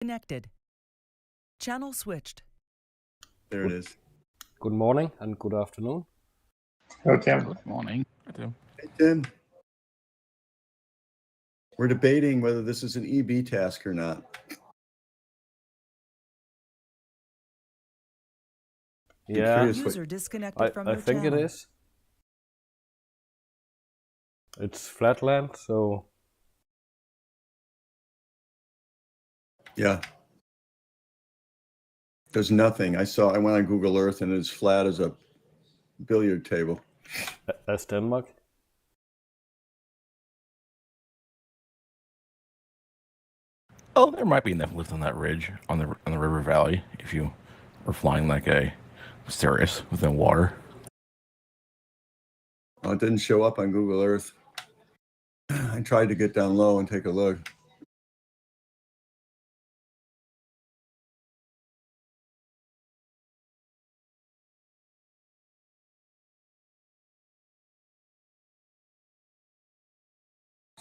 Connected. Channel switched. There it is. Good morning and good afternoon. Hello, Tim. Good morning. Hi, Tim. Hey, Tim. We're debating whether this is an EB task or not. Yeah, User disconnected from your I think channel. it is. It's flatland, so Yeah. There's nothing. I went on Google Earth and it's flat as a billiard table. that's Denmark. Oh, there might be enough lift on that ridge on the river valley if you were flying like a Cirrus within water. Oh, it didn't show up on Google Earth. I tried to get down low and take a look.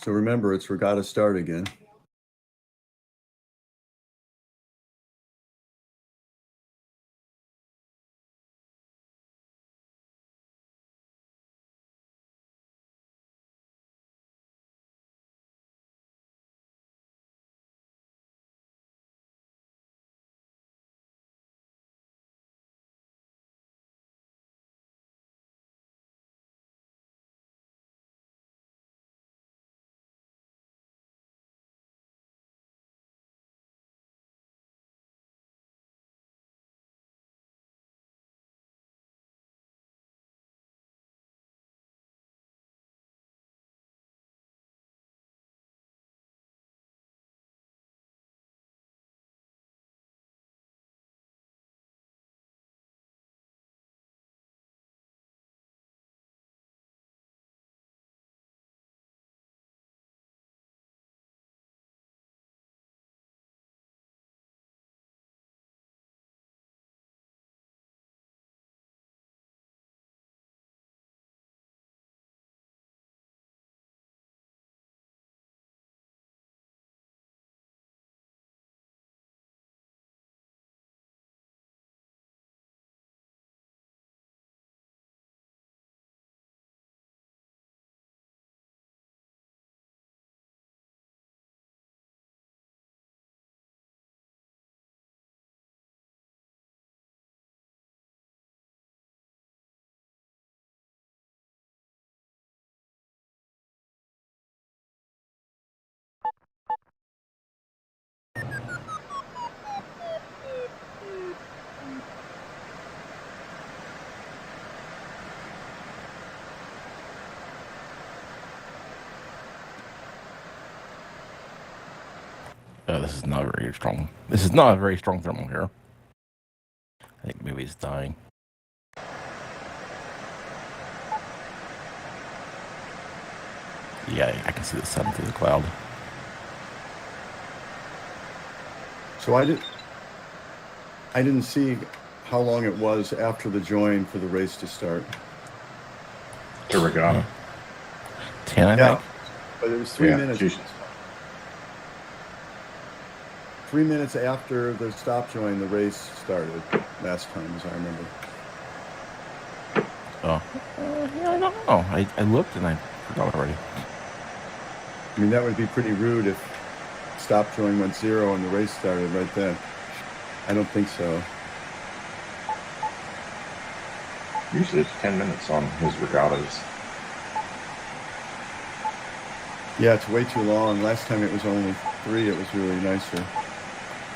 So remember, it's regatta start again. This is not very strong. This is not a very strong thermal here. I think maybe it's dying. Yeah, I can see the sun through the cloud. So I didn't see how long it was after the join for the race to start. The regatta. 10, I Yeah, think. but it was 3 minutes. geez. 3 minutes after the stop join, the race started last time, as I remember. Oh, yeah, I don't know. I looked and I forgot already. I mean, that would be pretty rude if stop join went 0 and the race started right then. I don't think so. Usually it's 10 minutes on his regattas. Yeah, it's way too long. Last time it was only 3. It was really nicer.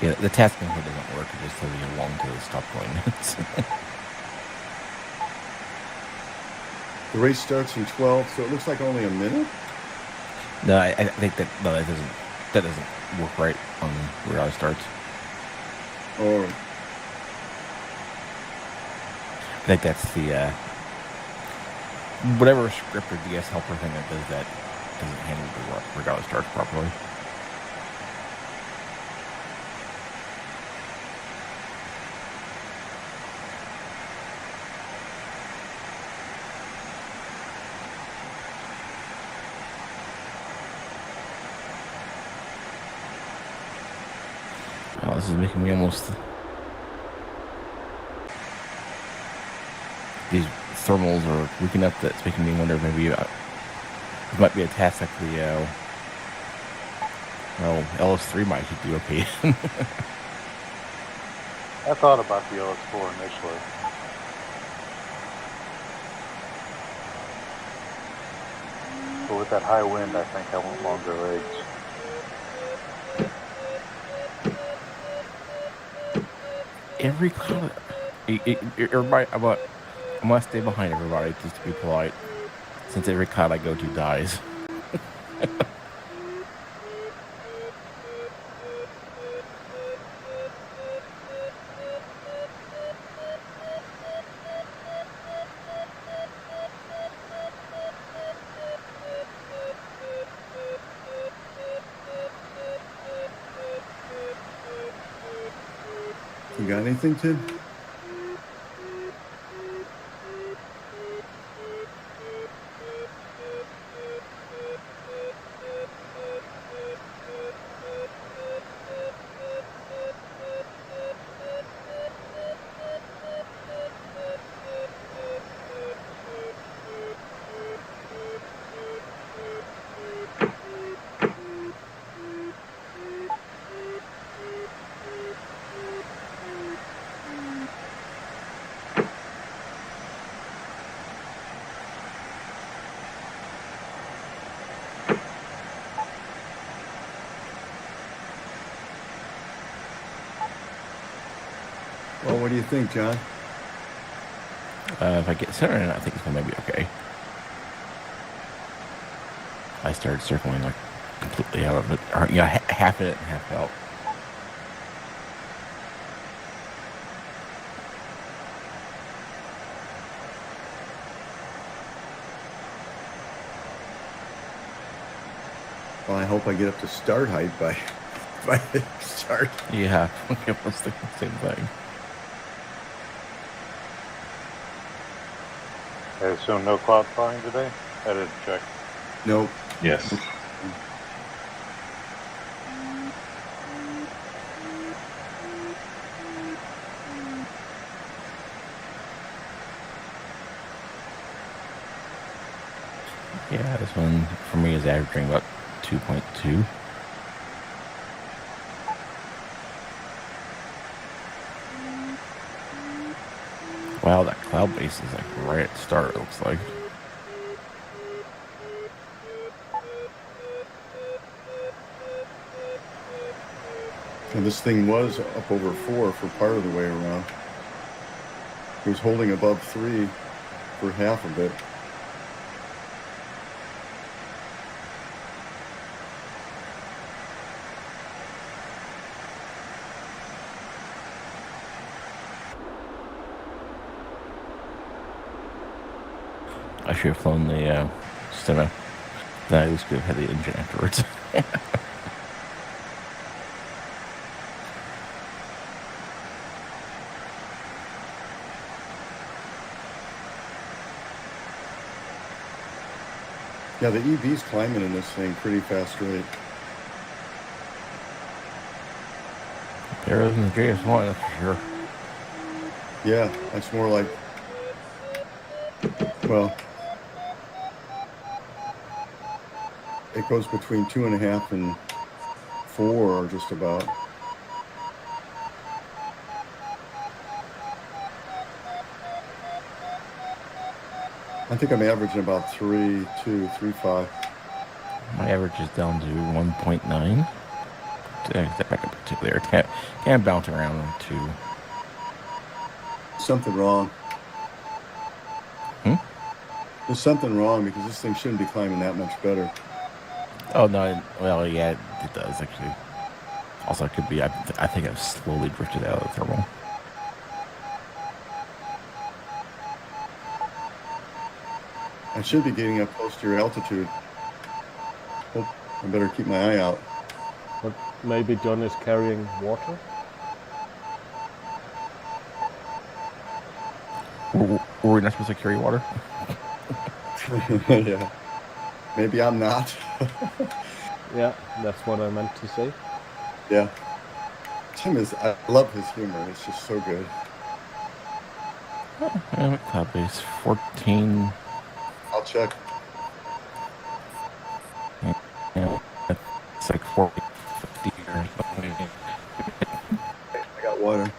Yeah, the tasking here doesn't work. It just tells you how long to stop going minutes. The race starts in 12, so it looks like only a minute. No, I think that that doesn't work right on where it starts. Or I think that's the whatever script or DS helper thing that does that doesn't handle the regatta starts properly. Oh, this is making me almost. These thermals are weakening up. That's making me wonder if maybe it might be a task like the LS3 might do okay. I thought about the LS4 initially. But with that high wind, I think I want longer legs. Every cloud, everybody, I'm gonna stay behind everybody just to be polite, since every cloud I go to dies. You got anything, Tim? Well, what do you think, John? If I get center in, I think it's gonna be okay. I started circling like completely out of it, or half in it and half out. Well, I hope I get up to start height by start. Yeah, I was thinking the same thing. I assume no cloud flying today? I didn't check. Nope. Yes. Yeah, this one for me is averaging about 2.2. Wow, that cloud base is like right at the start, it looks like. And this thing was up over 4 for part of the way around. It was holding above 3 for half of it. I should have flown the Stena. Then I at least could have had the engine afterwards. Yeah, the EV's climbing in this thing pretty fast rate. Better than the JS1, that's for sure. Yeah, that's more like, well, it goes between 2.5 and 4, just about. I think I'm averaging about 3.2, 3.5. My average is down to 1.9. Step back up to there. Can't bounce around on 2. Something wrong. Hmm? There's something wrong because this thing shouldn't be climbing that much better. Oh, no. Well, yeah, it does, actually. Also, it could be, I think I've slowly drifted out of the thermal. I should be getting up close to your altitude. Oh, I better keep my eye out. But maybe John is carrying water? Were we not supposed to carry water? Yeah. Maybe I'm not. Yeah, that's what I meant to say. Yeah. Tim is, I love his humor. It's just so good. Cloud base 14. I'll check. Yeah, it's like 40, 50 or something. I got water.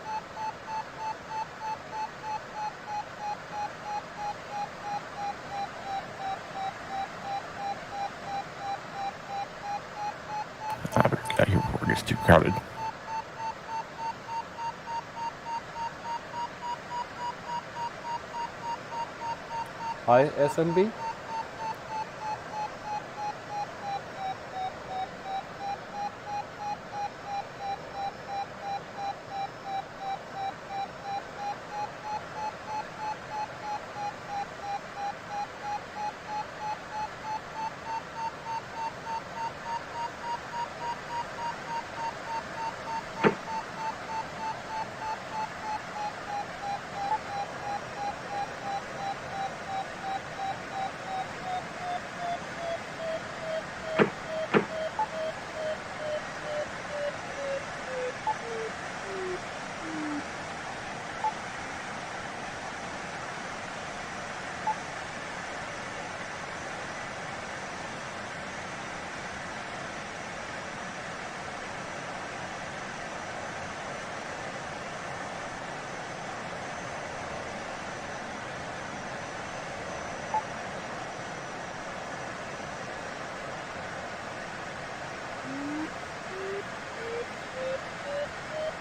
I better get out of here before it gets too crowded. Hi, SMB.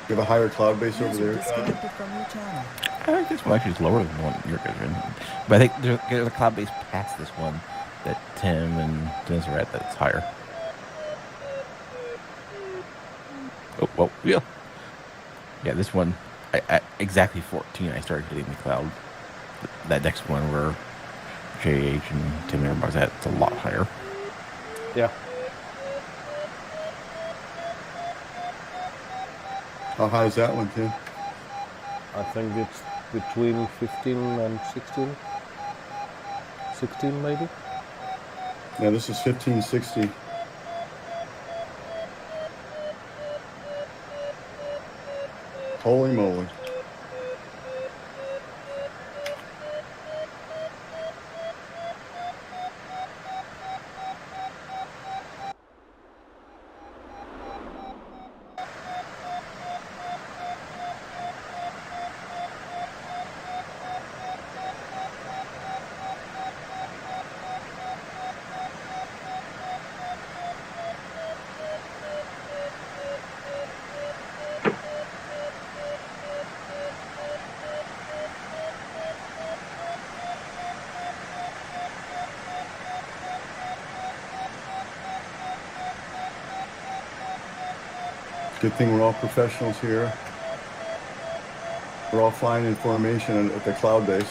You have a higher cloud base over User there, John? disconnected from your channel. I think this one actually is lower than the one you're guys are in. But I think there's a cloud base past this one that Tim and Dennis are at that's higher. Oh, well, yeah. Yeah, this one, at exactly 14, I started hitting the cloud. That next one where JH and Tim and everybody's at, it's a lot higher. Yeah. How high is that one, Tim? I think it's between 15 and 16. 16 maybe? Yeah, this is 1560. Holy moly. Good thing we're all professionals here. We're all flying in formation at the cloud base.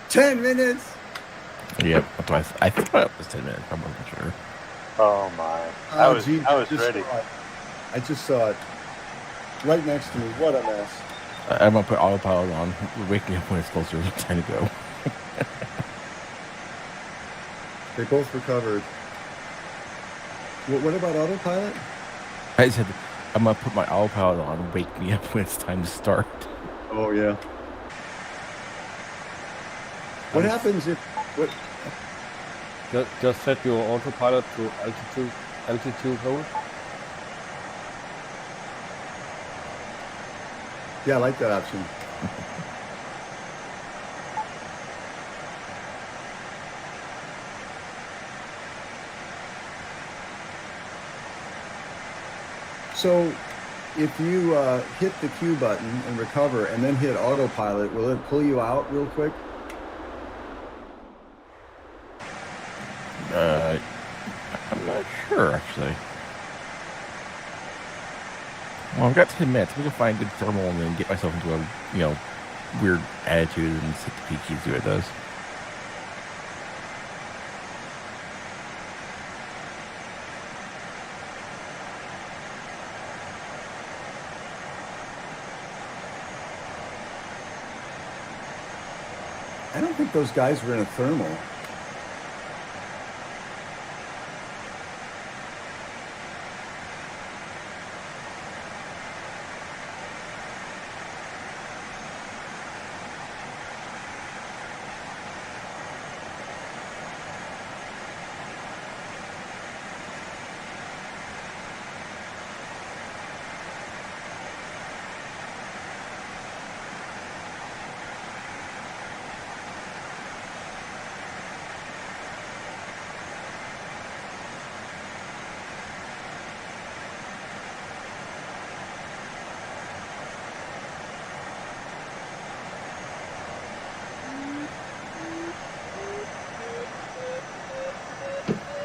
10 minutes. Yep. That's why I thought it was 10 minutes. I wasn't sure. Oh my! Oh, I was geez, just ready. saw it. I just saw it right next to me. What a mess. I'm gonna put autopilot on. Wake me up when it's closer to time to go. They both recovered. What about autopilot? I said I'm gonna put my autopilot on. Wake me up when it's time to start. Oh yeah. What happens if what? Just set your autopilot to altitude hold. Yeah, I like that option. So, if you hit the Q button and recover, and then hit autopilot, will it pull you out real quick? I'm not sure actually. Well, I've got 10 minutes. We can find good thermal and then get myself into a weird attitude and sit the PQ and see what it does. I don't think those guys were in a thermal.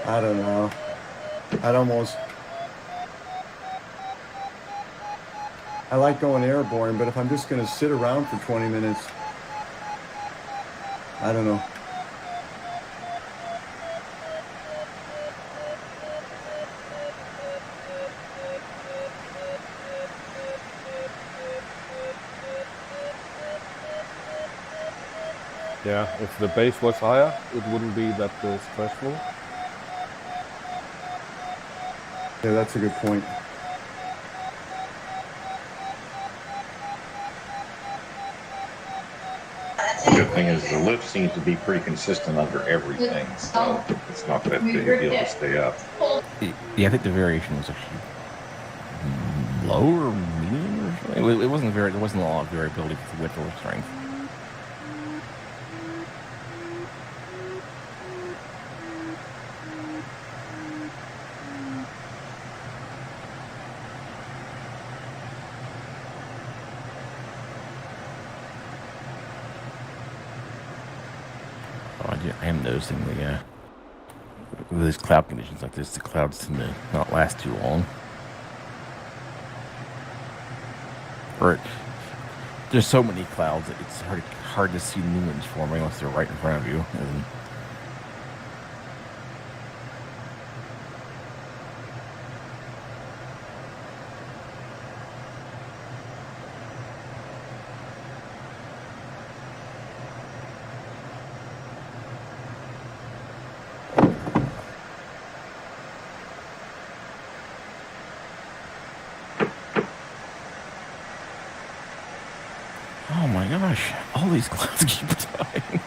I don't know. I like going airborne, but if I'm just going to sit around for 20 minutes, I don't know. Yeah, if the base was higher, it wouldn't be that stressful. Yeah, that's a good point. The good thing is the lift seems to be pretty consistent under everything, so it's not that big a deal to stay up. Yeah, I think the variation was actually low or medium or something. It wasn't there wasn't a lot of variability with the width or strength. I am noticing with these cloud conditions like this, the clouds tend to not last too long. Or there's so many clouds that it's hard to see new ones forming unless they're right in front of you. And oh my gosh, all these clouds keep dying.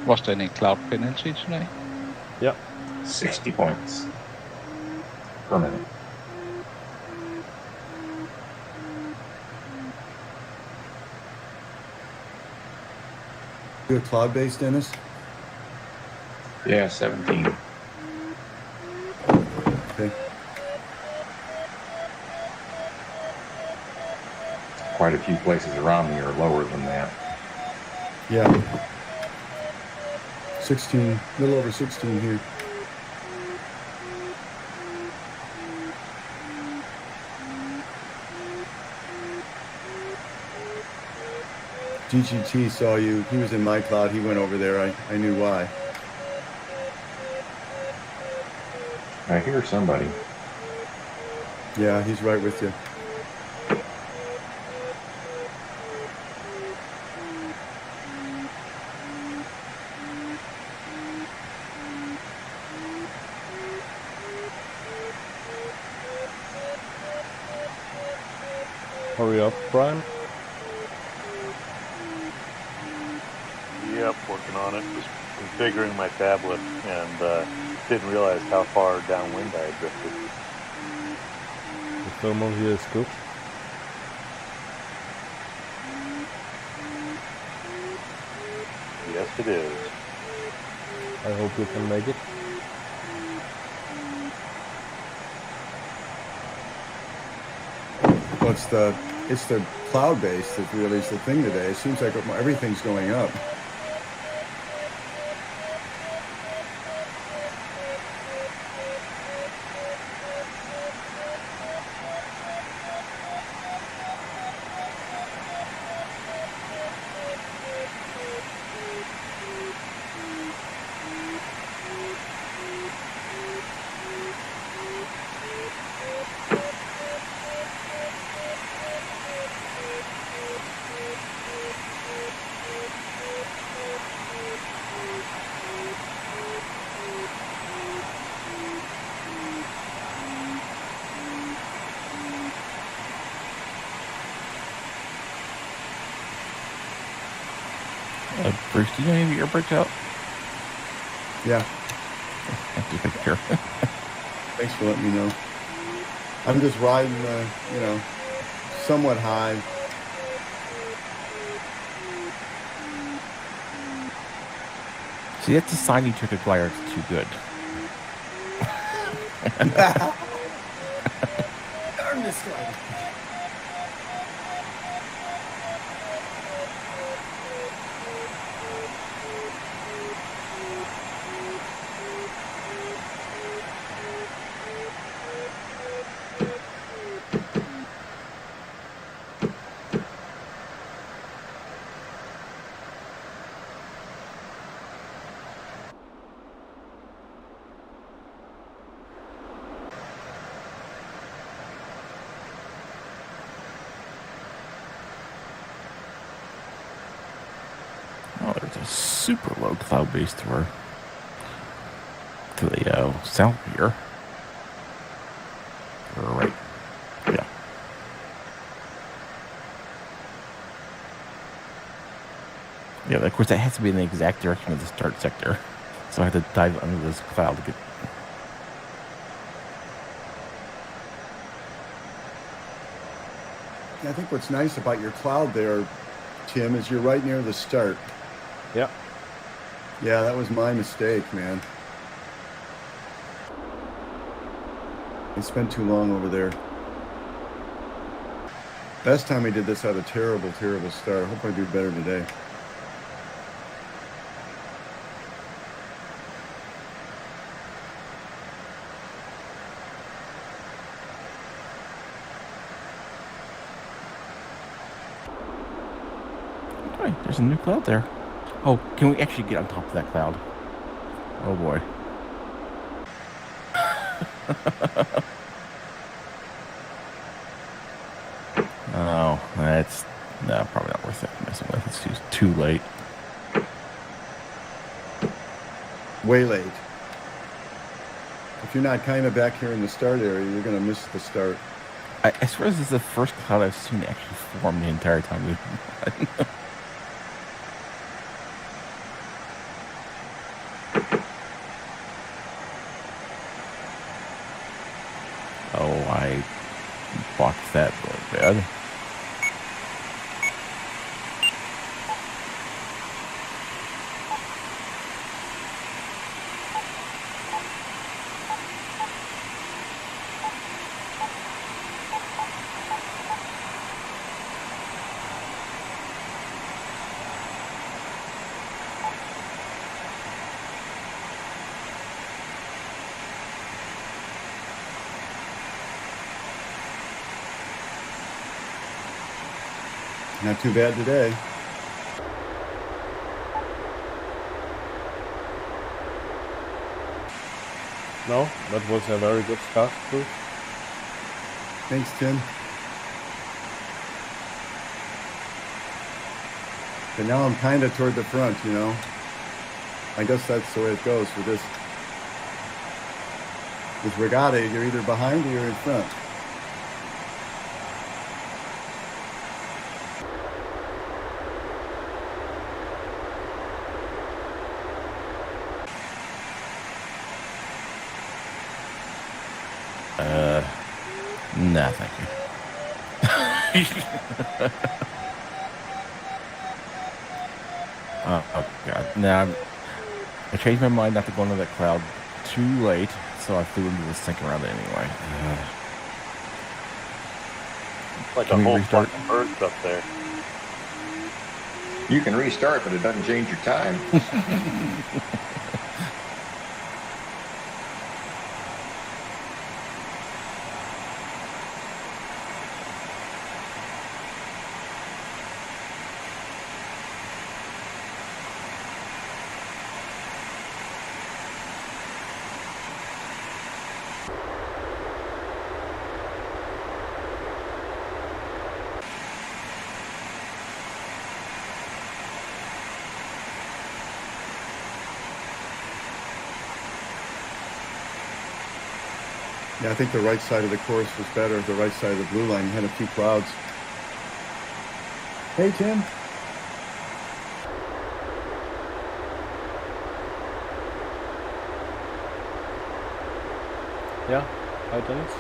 Was there any cloud penalty today? Yeah. 60 points per minute. You a cloud base, Dennis? Yeah, 17. Okay. Quite a few places around me are lower than that. Yeah. 16, a little over 16 here. GGT saw you. He was in my cloud. He went over there. I knew why. I hear somebody. Yeah, he's right with you. Hurry up, Brian. Yep, working on it. Just configuring my tablet and didn't realize how far downwind I had drifted. The thermal here is good. Yes, it is. I hope you can make it. Well, it's the cloud base that really is the thing today. It seems like everything's going up. Bruce, do you have your earbuds out? Yeah. Just make sure. Thanks for letting me know. I'm just riding, somewhat high. See, that's a sign you took a glider. It's too good. Darn this guy. Oh, there's a super low cloud base to the south here. Right. Yeah. Yeah, of course, that has to be in the exact direction of the start sector. So I have to dive under this cloud to get... I think what's nice about your cloud there, Tim, is you're right near the start. Yeah. Yeah, that was my mistake, man. I spent too long over there. Last time I did this, I had a terrible, terrible start. I hope I do better today. Hey, there's a new cloud there. Oh, can we actually get on top of that cloud? Oh boy. Oh, that's probably not worth it messing with. It's too late. Way late. If you're not kind of back here in the start area, you're going to miss the start. I swear this is the first cloud I've seen actually form the entire time we've been riding. Oh, I blocked that really bad. Not too bad today. No, that was a very good start, Bruce. Thanks, Tim. But now I'm kind of toward the front, you know. I guess that's the way it goes for this. With regatta, you're either behind or you're in front. Nah, thank you. Oh God. Nah, I changed my mind not to go into that cloud too late, so I flew into the sinking around it anyway. Like Can a we whole restart? fucking Earth up there. You can restart, but it doesn't change your time. Yeah, I think the right side of the course was better. The right side of the blue line had a few clouds. Hey, Tim. Yeah, hi Dennis.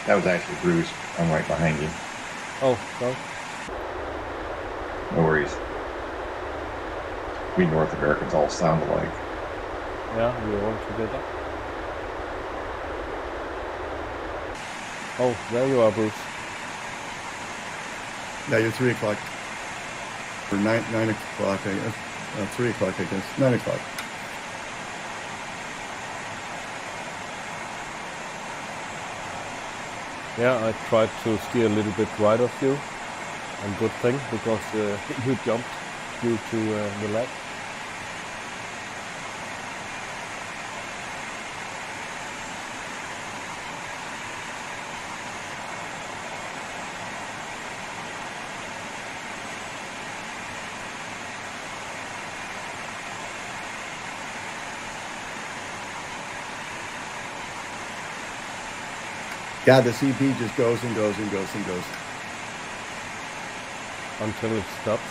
That was actually Bruce. I'm right behind you. Oh, sorry. No worries. We North Americans all sound alike. Yeah, we all together. Oh, there you are, Bruce. Yeah, you're 3 o'clock. Or 9 o'clock, I guess. 3 o'clock, I guess. 9 o'clock. Yeah, I tried to steer a little bit right of you. And good thing, because you jumped due to the lag. God, the CP just goes and goes and goes and goes. Until it stops.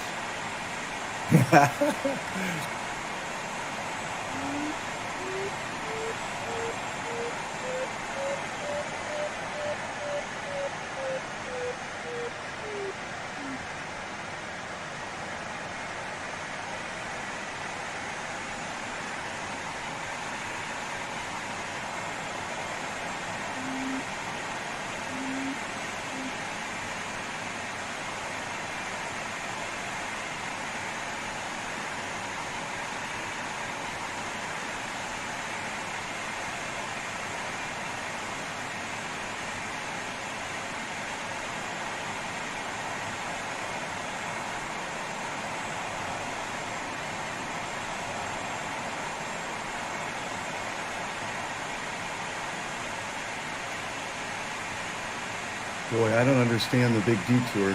Boy, I don't understand the big detour.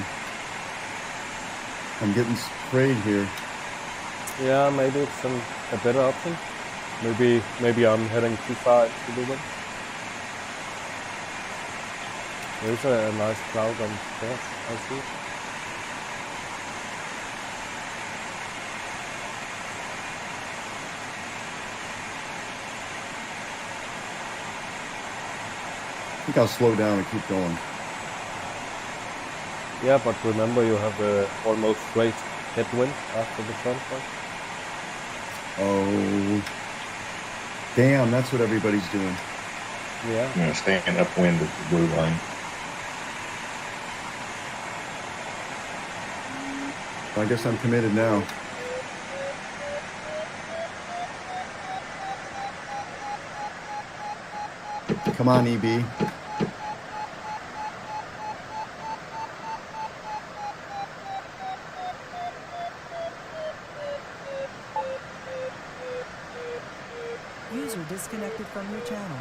I'm getting sprayed here. Yeah, maybe it's a better option. Maybe I'm heading too far into the wind. There's a nice cloud on the course, I see. I think I'll slow down and keep going. Yeah, but remember you have a almost straight headwind after the front one. Oh, damn, that's what everybody's doing. Yeah. I'm going to stand upwind of the blue line. I guess I'm committed now. Come on, EB. disconnected from your channel.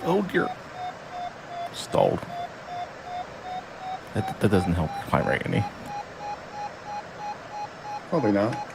Oh dear. Stalled. That doesn't help your climb rate any. Probably not.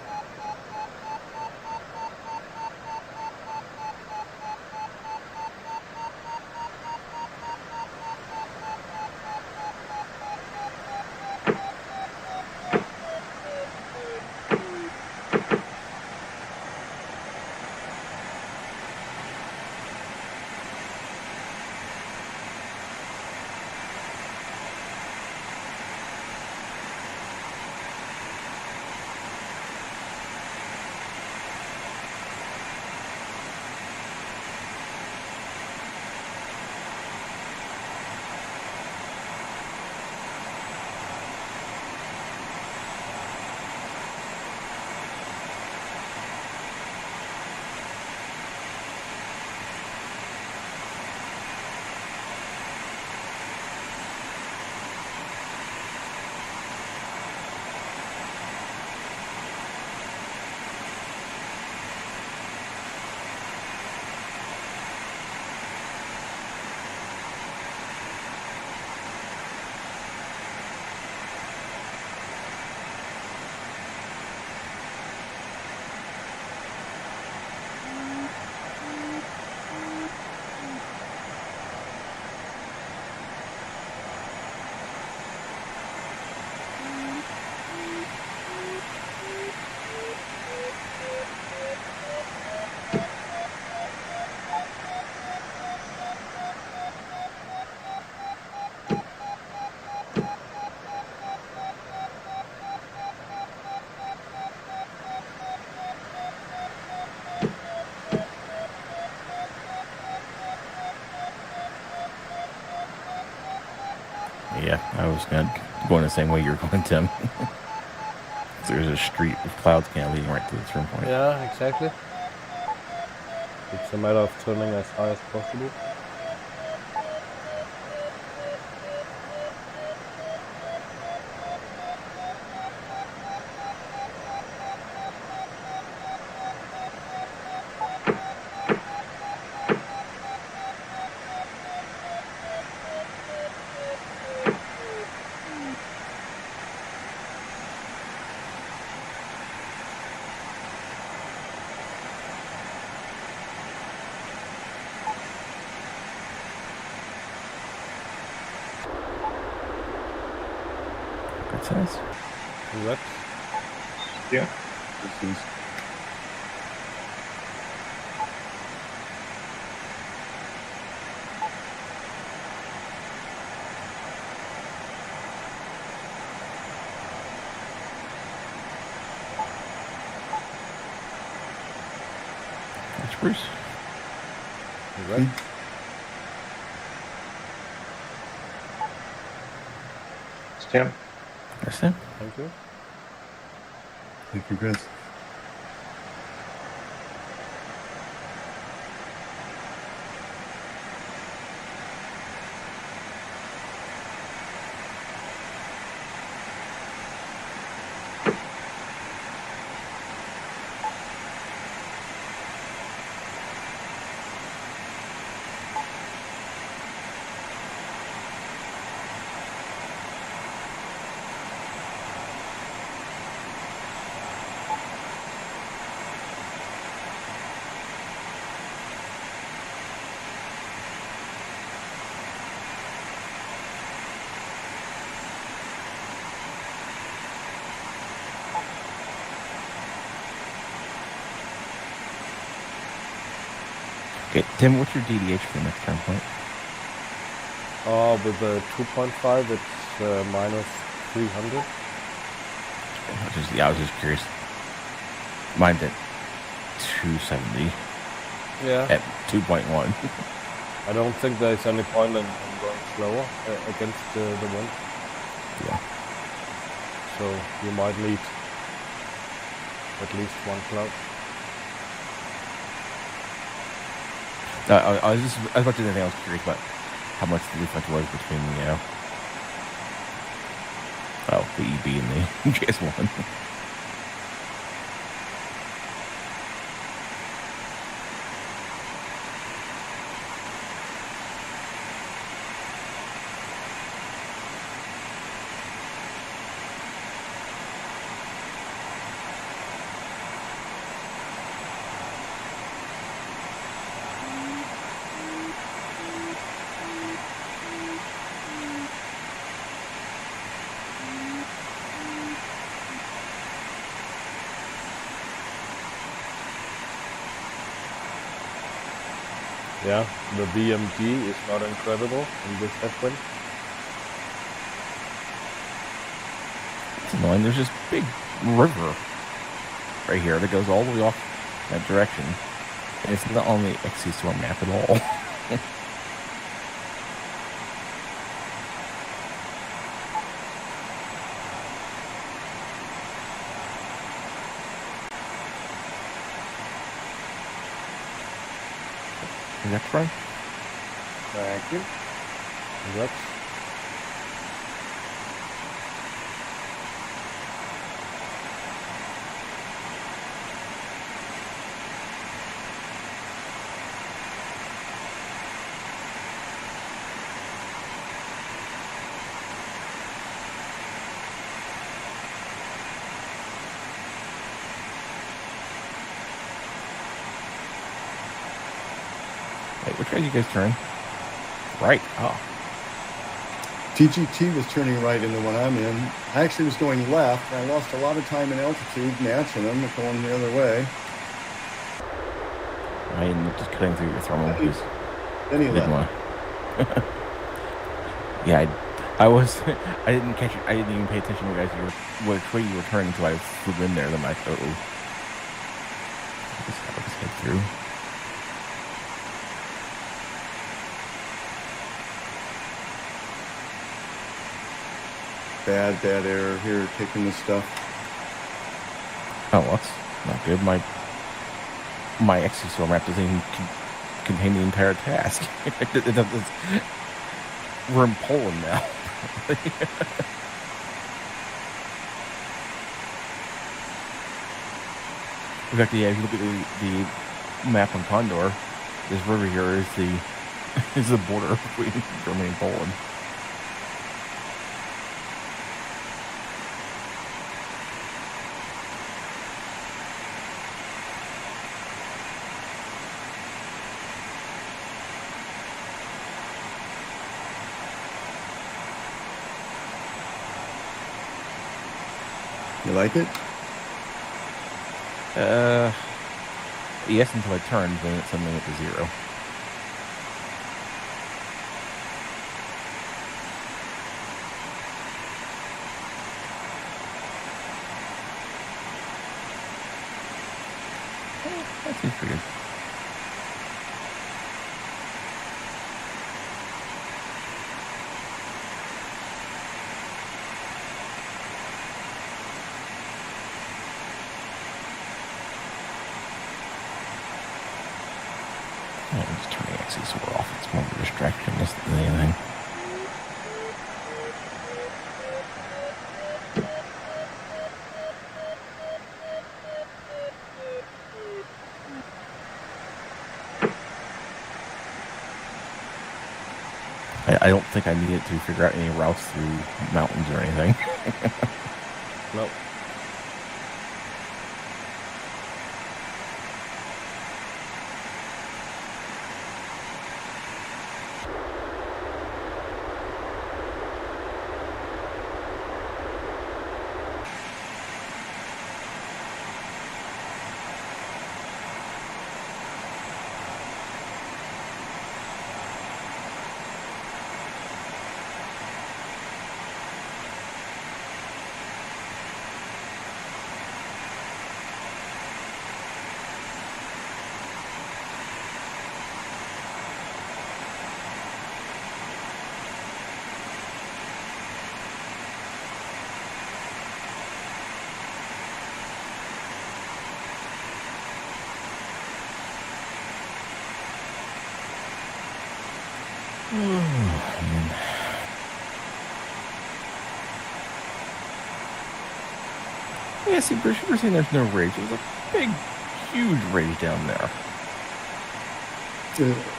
Yeah, I was going the same way you're going, Tim. There's a street with clouds kind of leading right to the turn point. Yeah, exactly. It's a matter of turning as high as possible. Good size. Reps. Yeah. This is That's Bruce. Reps. It's Tim. That's Tim. Thank you. Thank you, Chris. Okay, Tim, what's your DDH for the next turn point? With the 2.5, it's minus 300. I was just curious. Mine's at 270 Yeah. at 2.1. I don't think there's any point in going slower against the wind. Yeah. So you might need at least one cloud. I was about to do anything. I was curious about how much the difference was between the EB and the GS1. Yeah, the VMG is not incredible in this headwind. It's annoying. There's this big river right here that goes all the way off that direction. And it's not on the XC Storm map at all. Next run? Thank you. Congrats. Wait, which way did you guys turn? Right. Oh. TGT was turning right in the one I'm in. I actually was going left, and I lost a lot of time in altitude matching them, going the other way. I ended up just cutting through your thermal because Then he I didn't left. want. Yeah, I didn't catch it. I didn't even pay attention to you guys. Which way you were turning until I flew in there. Then I thought, oh, I'll just head through. Bad error here, taking this stuff. Oh, well, that's not good. My XC map doesn't even contain the entire task. We're in Poland now. In fact, yeah, if you look at the map on Condor, this river here is the border between Germany and Poland. You like it? Yes, until I turn, then it's suddenly went to 0. That seems pretty good. I'm just turning XC off. It's more of a distraction than anything. I don't think I needed to figure out any routes through mountains or anything. Nope. Man. Yeah, see, we're saying there's no rage. There's a big, huge rage down there.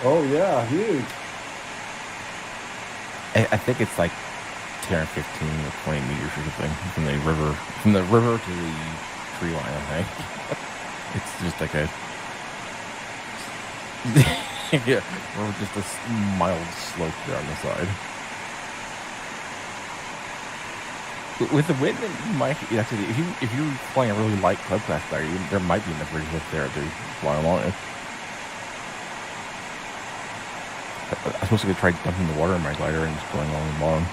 Oh yeah, huge. I think it's like 10 or 15 or 20 meters or something from the river to the tree line, I think. It's just like a yeah, or just a mild slope there on the side. With the wind, you might actually, if you're flying a really light club class there, there might be enough ridge lift there to fly along it. I'm supposed to go try dumping the water in my glider and just going along the bottom.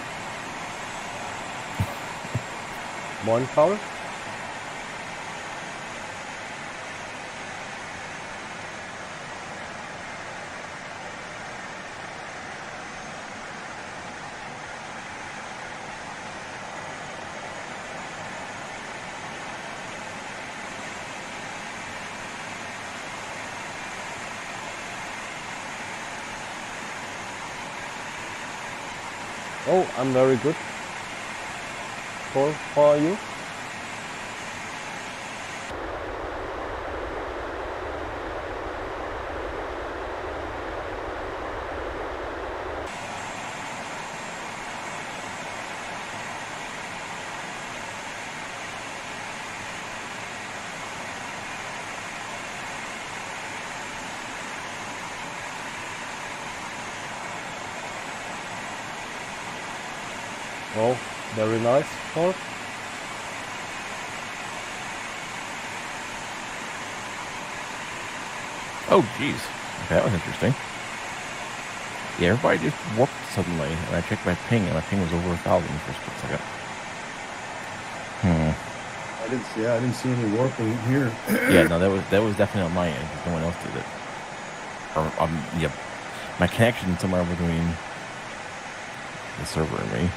Morning, Paul. Oh, I'm very good. Paul, how are you? Oh, very nice, Paul. Oh, geez. Okay, that was interesting. Yeah, everybody just warped suddenly, and I checked my ping, and my ping was over 1,000 for a split second. I didn't see any warping here. Yeah, no, that was definitely on my end, because no one else did it. Or, yeah, my connection somewhere between the server and me.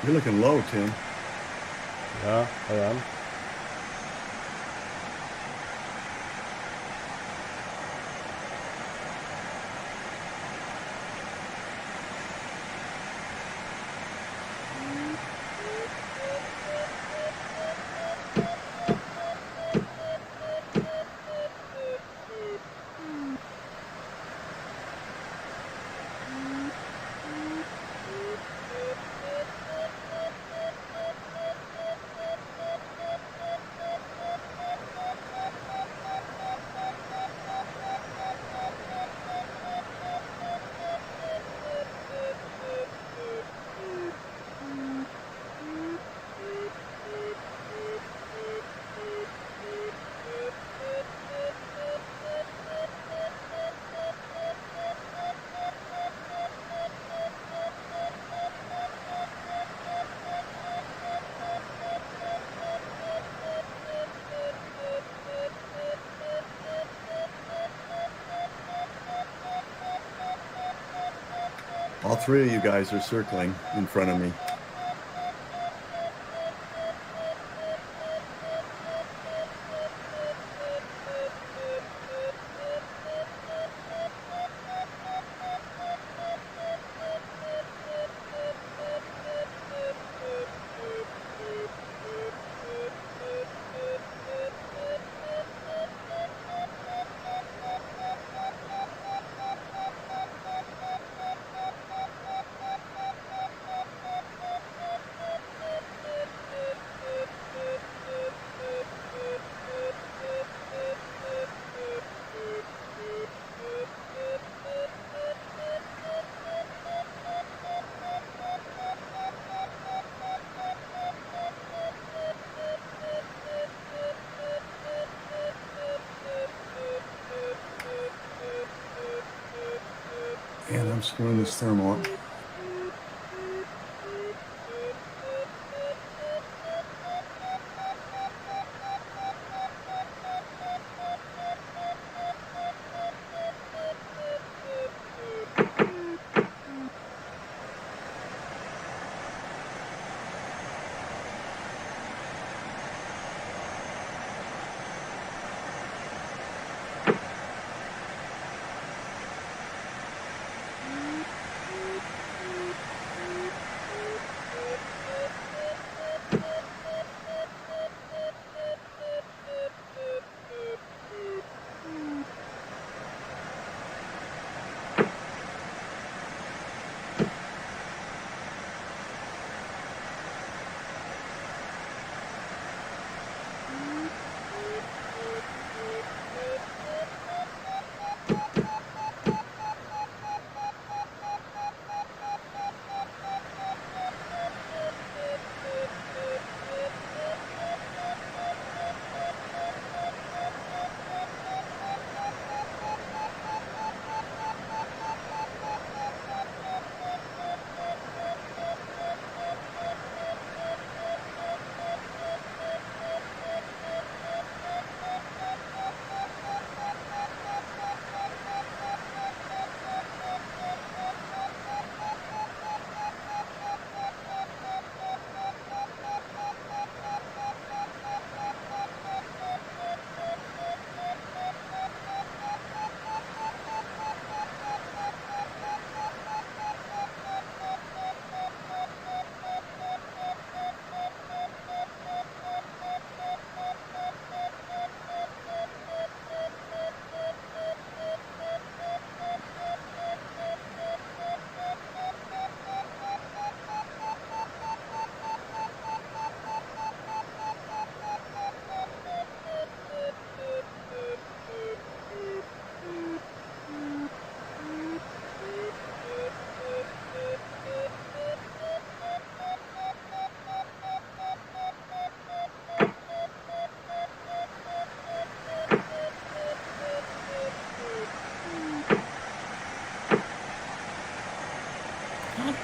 You're looking low, Tim. Yeah, I am. All three of you guys are circling in front of me. And I'm screwing this thermal up.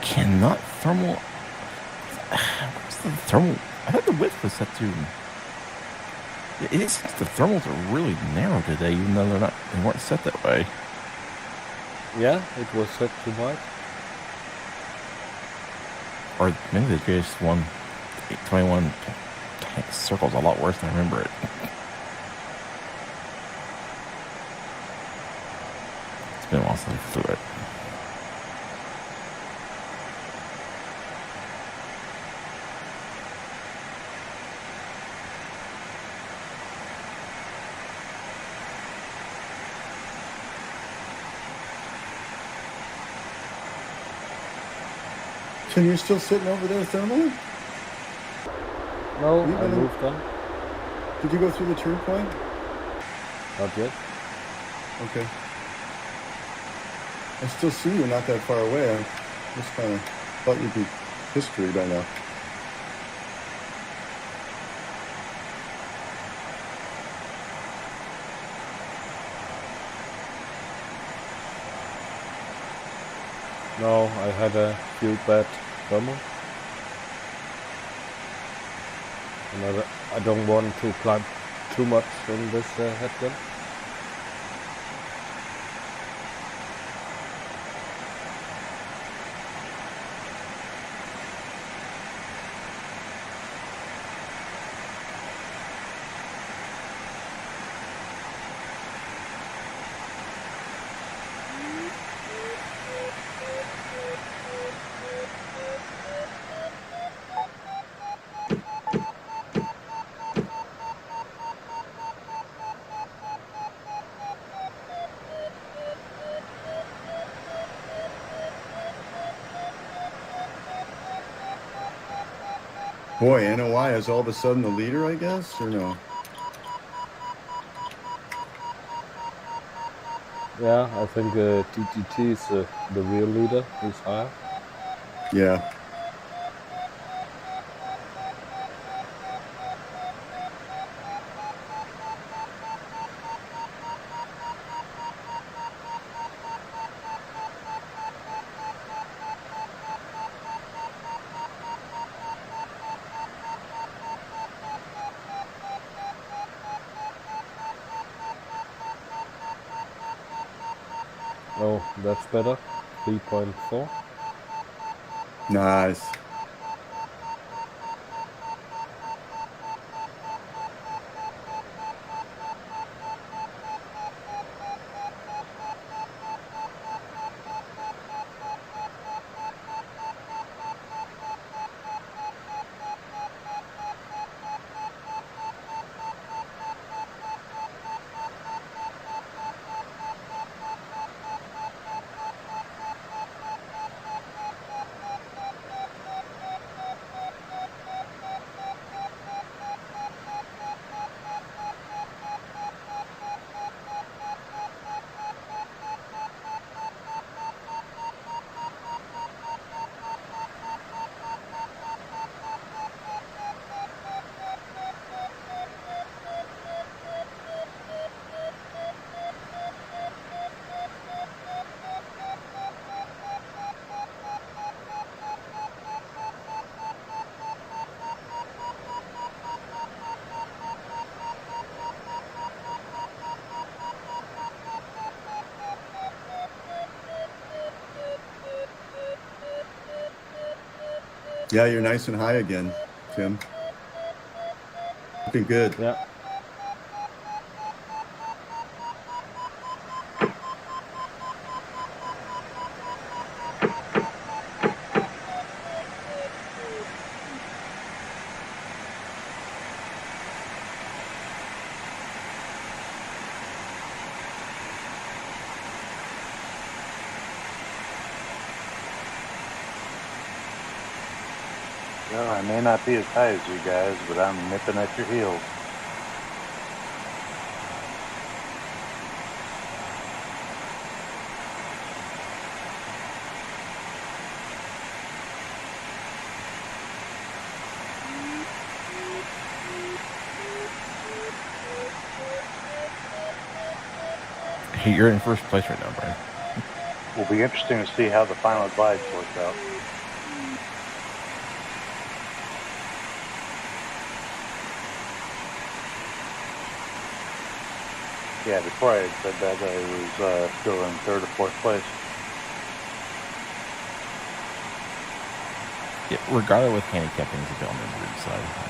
Cannot thermal. What's the thermal? I thought the width was set to. It seems the thermals are really narrow today, even though they weren't set that way. Yeah, it was set too wide. Or maybe the JS1 21 circle's a lot worse than I remember it. It's been a while since I flew it. Tim, you're still sitting over there thermally? No, You I gonna- moved on. Did you go through the turn point? Not yet. Okay. I still see you not that far away. I just kind of thought you'd be history by now. No, I had a few bad thermal. And I don't want to climb too much in this headwind. Boy, NOI is all of a sudden the leader, I guess, or no? Yeah, I think DGT is the real leader. He's higher. Yeah. Oh, that's better. 3.4. Nice. Yeah, you're nice and high again, Tim. Looking good. Yeah. Well, I may not be as high as you guys, but I'm nipping at your heels. Hey, you're in first place right now, Brian. Will be interesting to see how the final glides work out. Yeah, before I had said that, I was still in third or fourth place. Yeah, regardless with handicapping, it's a bit on the weird side.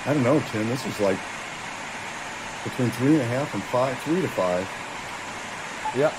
I don't know, Tim. This is like between 3.5 and 5, 3 to 5. Yeah.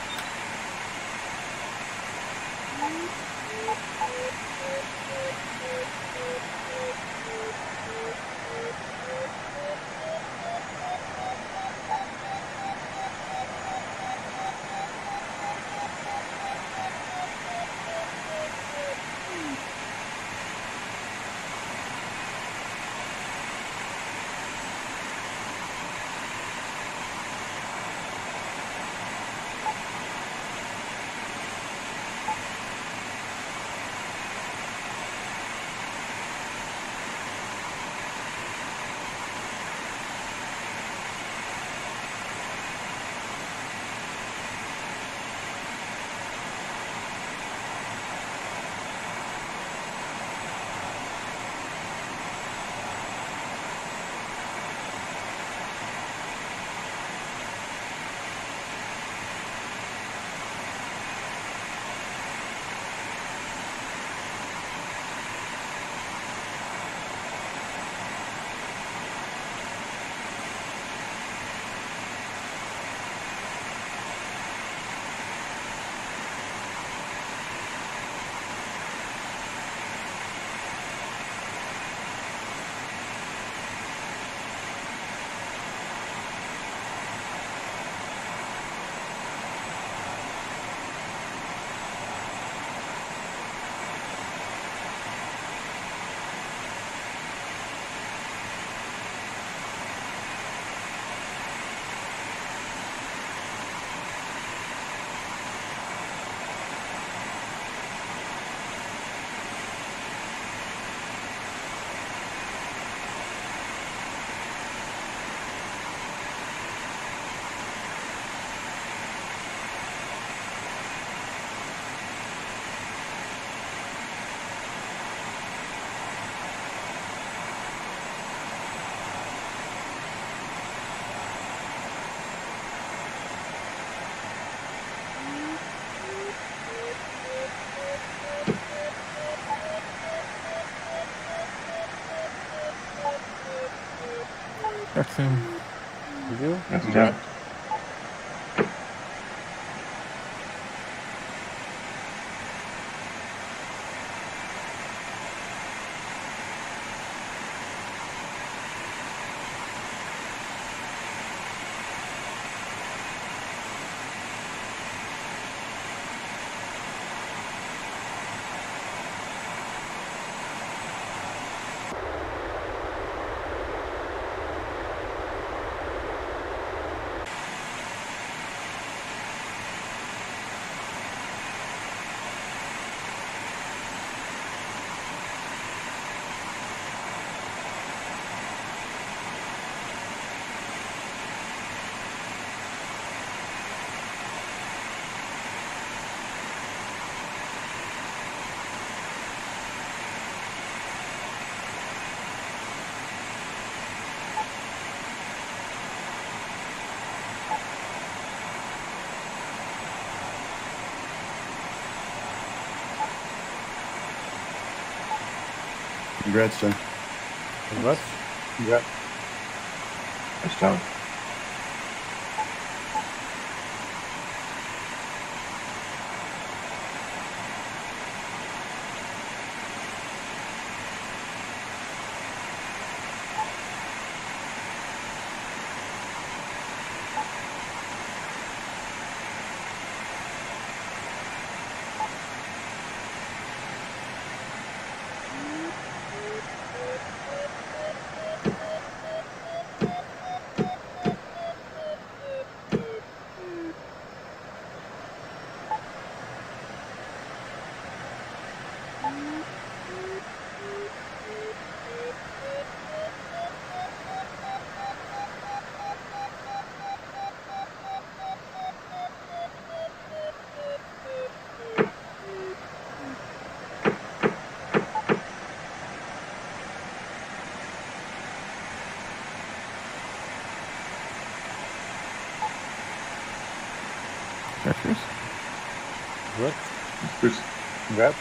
Talk soon. You do? That's John. Congrats, John. Congrats. Yeah. That's John. Treacherous. Good. Just grab.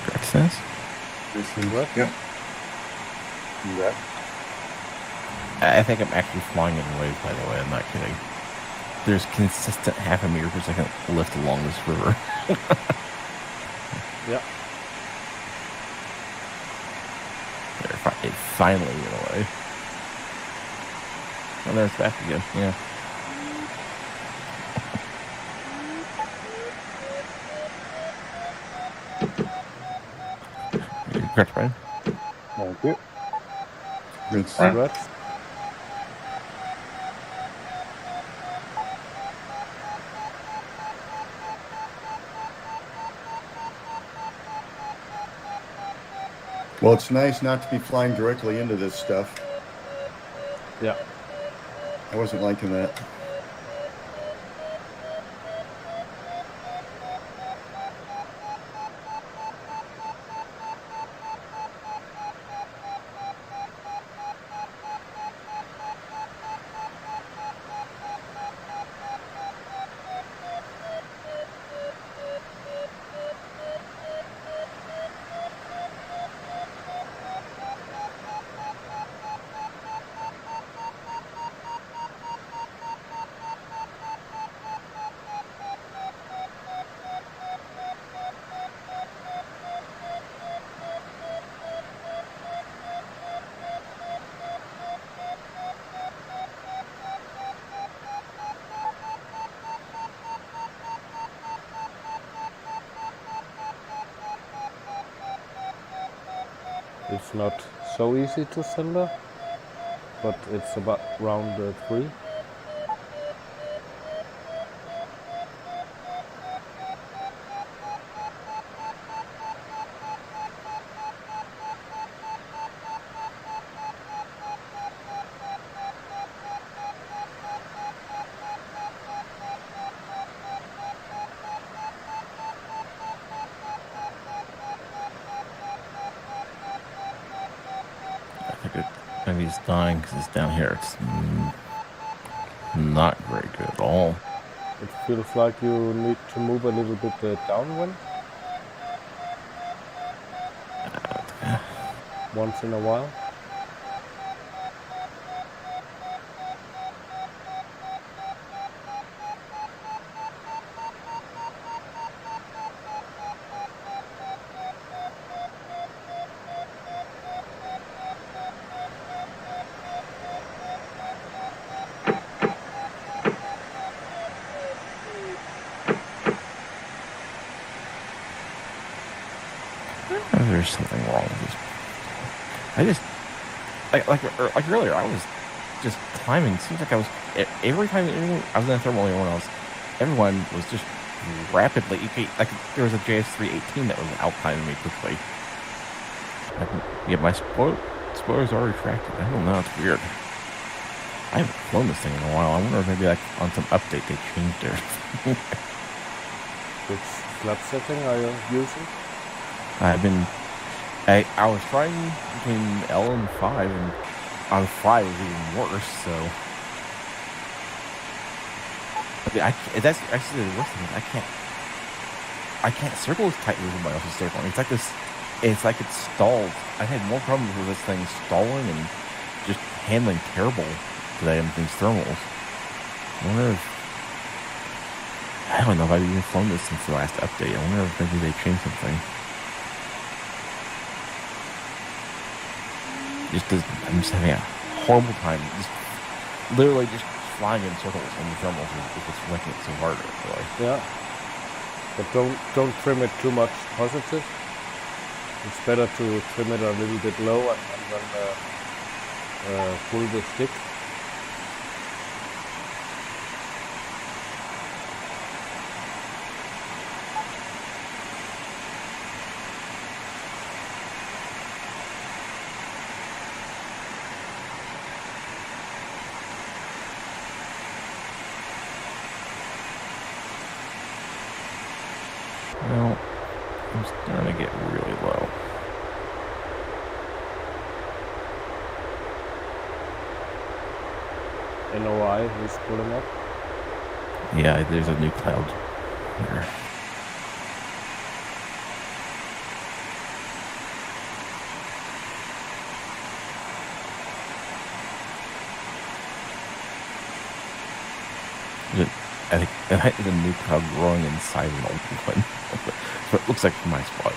Correct sense. Good. Yep. Grab. I think I'm actually flying in waves, by the way. I'm not kidding. There's consistent half a meter per second lift along this river. Yeah. It finally went away. And there it's back again. Yeah. Correct, Brian? Thank you. It's Good. well, it's nice not to be flying directly into this stuff. Yeah. I wasn't liking that. It's not so easy to center, but it's about round 3. Maybe it's dying because it's down here. It's not very good at all. It feels like you need to move a little bit downwind. Once in a while. There's something wrong with this. I just like earlier. I was just climbing. Seems like I was every time I was in a thermal anyone else, everyone was just rapidly. Like there was a JS318 that was out climbing me quickly. Yeah, my spoilers are retracted. I don't know. It's weird. I haven't flown this thing in a while. I wonder if maybe like on some update they changed it. Which flap setting are you using? I was trying between L and 5, and on fly was even worse. So that's actually the worst thing. Is I can't circle as tightly as everybody else is circling. It's like this. It's like it's stalled. I had more problems with this thing stalling and just handling terrible today on these thermals. I wonder if I don't know if I've even flown this since the last update. I wonder if maybe they changed something. I'm just having a horrible time. Just literally just flying in circles on the thermals is what's making it so hard. Really. Yeah. But don't trim it too much positive. It's better to trim it a little bit low and then pull the stick. Well, I'm starting to get really low. NOI is pulling up. Yeah, there's a new cloud here. I think there's a new cloud growing inside an old one. So it looks like from my spot.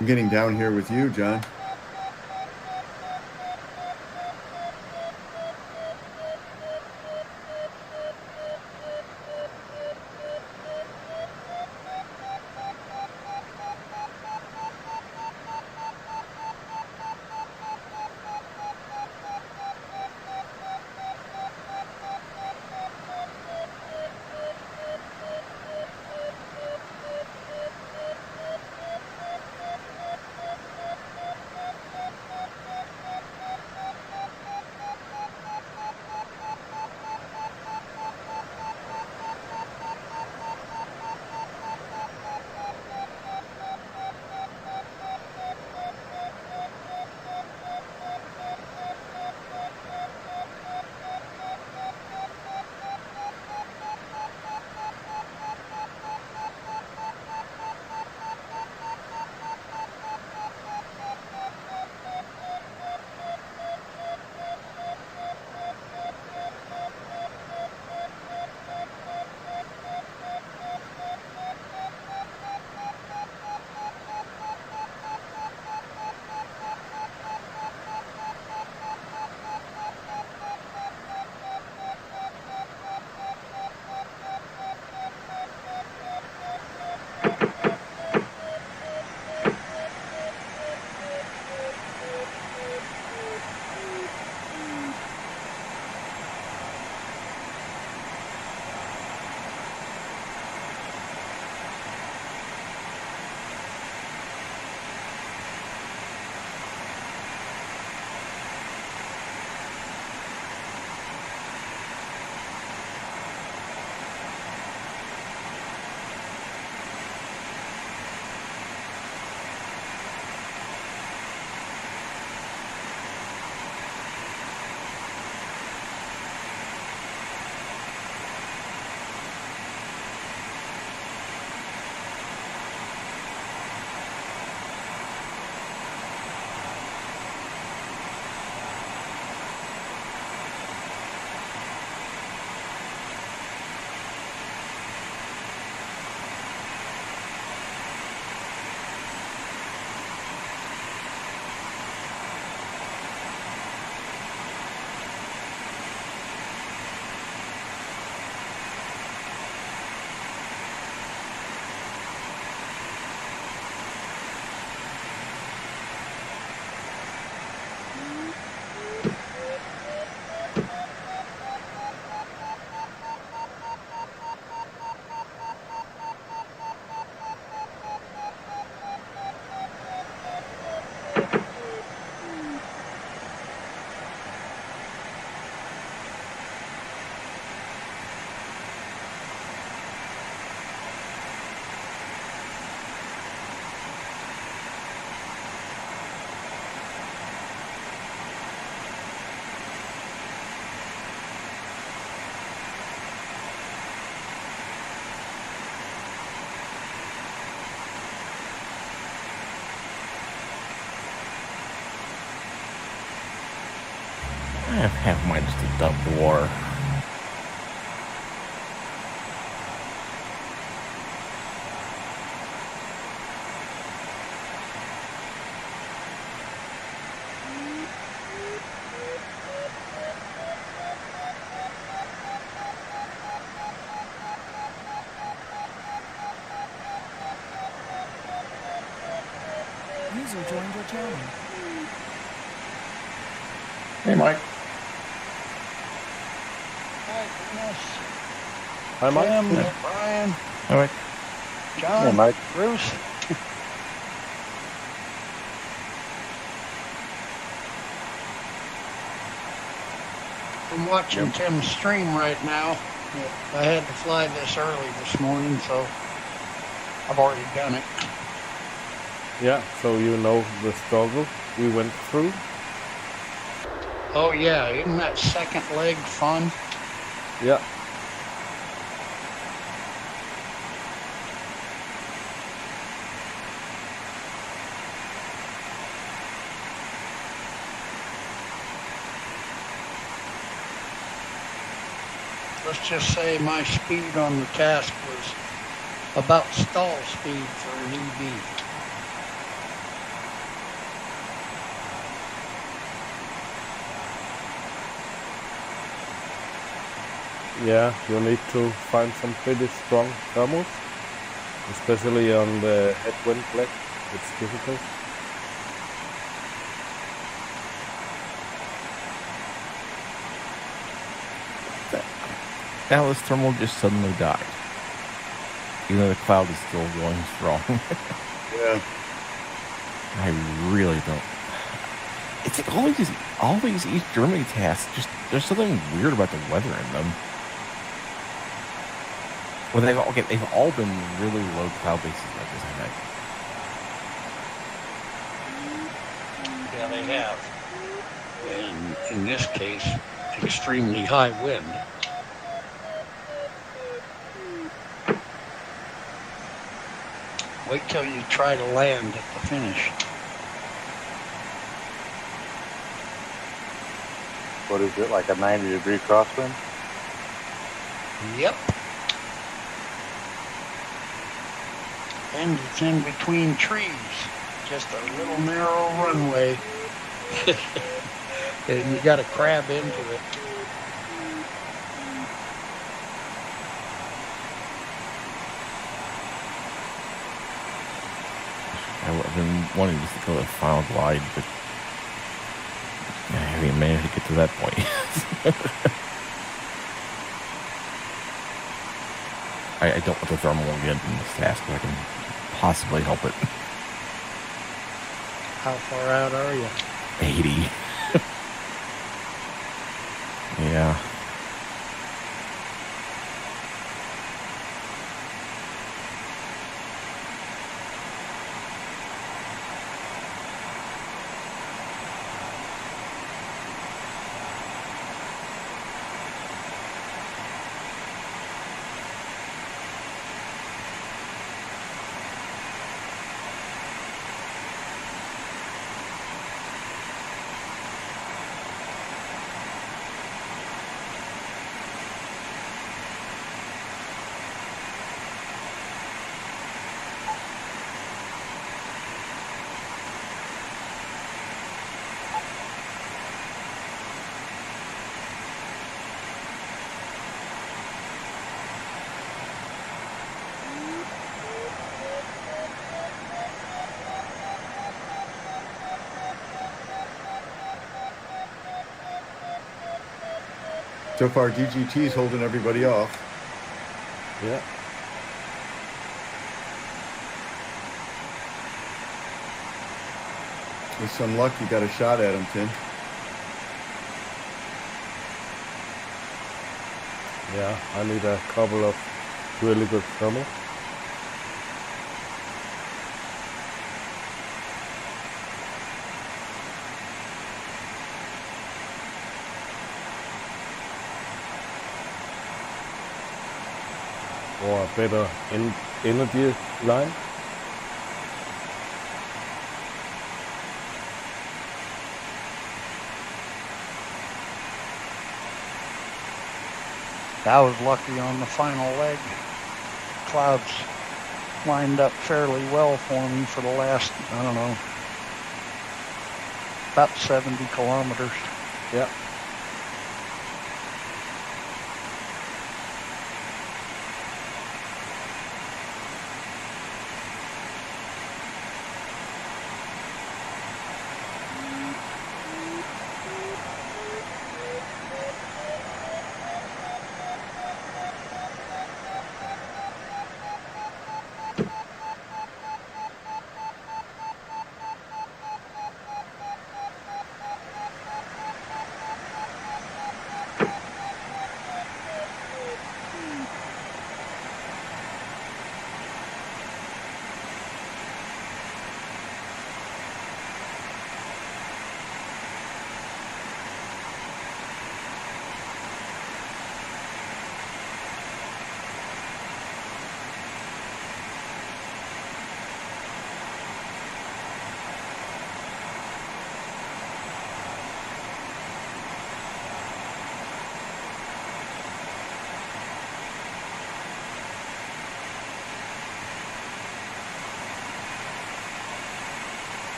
I'm getting down here with you, John. Have mine just a dumb war. User joined your channel. Hey, Mike. Hi, Mike. Tim, Brian, All right. John, Hey, Mike. Bruce. I'm watching Tim's stream right now. I had to fly this early this morning, so I've already done it. Yeah, so you know the struggle we went through. Oh yeah, isn't that second leg fun? Yeah. Let's just say my speed on the task was about stall speed for an EB. Yeah, you need to find some pretty strong thermals, especially on the headwind leg. It's difficult. Now this thermal just suddenly died. Even though the cloud is still going strong. Yeah. I really don't. It's like all these East Germany tasks, just there's something weird about the weather in them. Well, they've all been really low cloud bases like this, I think. Yeah, they have. And in this case, extremely high wind. Wait till you try to land at the finish. What is it, like a 90-degree crosswind? Yep. And it's in between trees. Just a little narrow runway. And you got to crab into it. I've been wanting just to go the final glide, but I haven't even managed to get to that point. I don't want the thermal again in this task if I can possibly help it. How far out are you? 80. Yeah. So far, DGT's holding everybody off. Yeah. With some luck, you got a shot at him, Tim. Yeah, I need a couple of really good thermal. Or a better energy line. I was lucky on the final leg. Clouds lined up fairly well for me for the last, I don't know, about 70 kilometers. Yeah.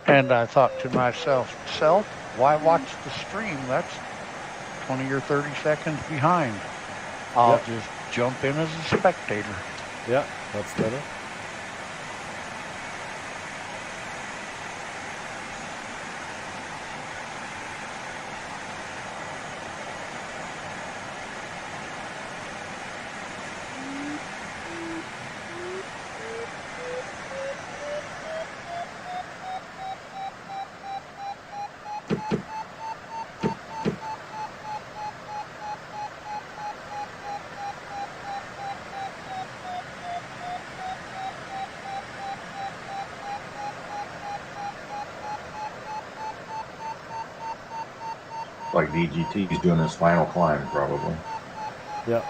And I thought to myself, why watch the stream? That's 20 or 30 seconds behind. I'll just jump in as a spectator. Yeah, that's better. Like DGT is doing his final climb, probably. Yeah.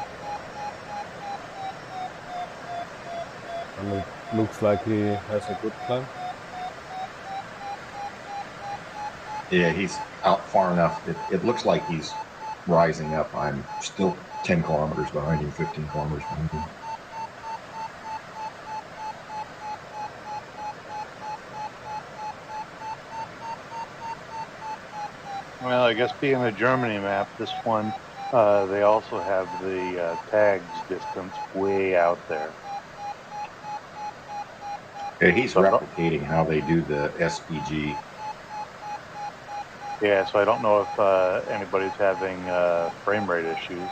And it looks like he has a good climb. Yeah, he's out far enough. It looks like he's rising up. I'm still 10 kilometers behind him, 15 kilometers behind him. Well, I guess being a Germany map, this one, they also have the tags distance way out there. Yeah, he's replicating how they do the SPG. Yeah, so I don't know if anybody's having frame rate issues,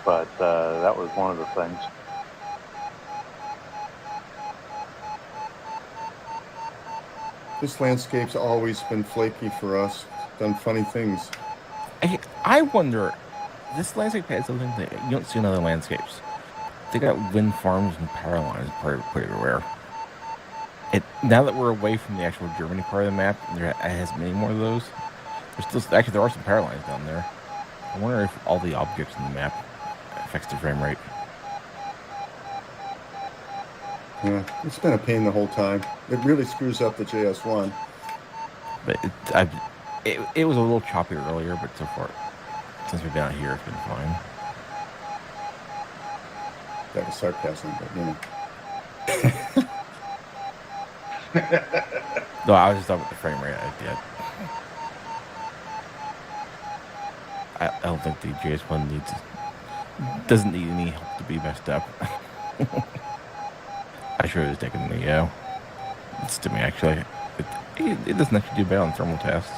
but that was one of the things. This landscape's always been flaky for us. Done funny things. I wonder, this landscape has something that you don't see in other landscapes. They got wind farms and power lines pretty everywhere. Now that we're away from the actual Germany part of the map, it has many more of those. There are some power lines down there. I wonder if all the objects in the map affects the frame rate. Yeah, it's been a pain the whole time. It really screws up the JS1. But it was a little choppy earlier, but so far, since we've been out here, it's been fine. That was sarcasm, but you know. No, I was just talking about the frame rate. I don't think the JS1 doesn't need any help to be messed up. I sure it was taking the it's to me actually. It doesn't actually do bad on thermal tests.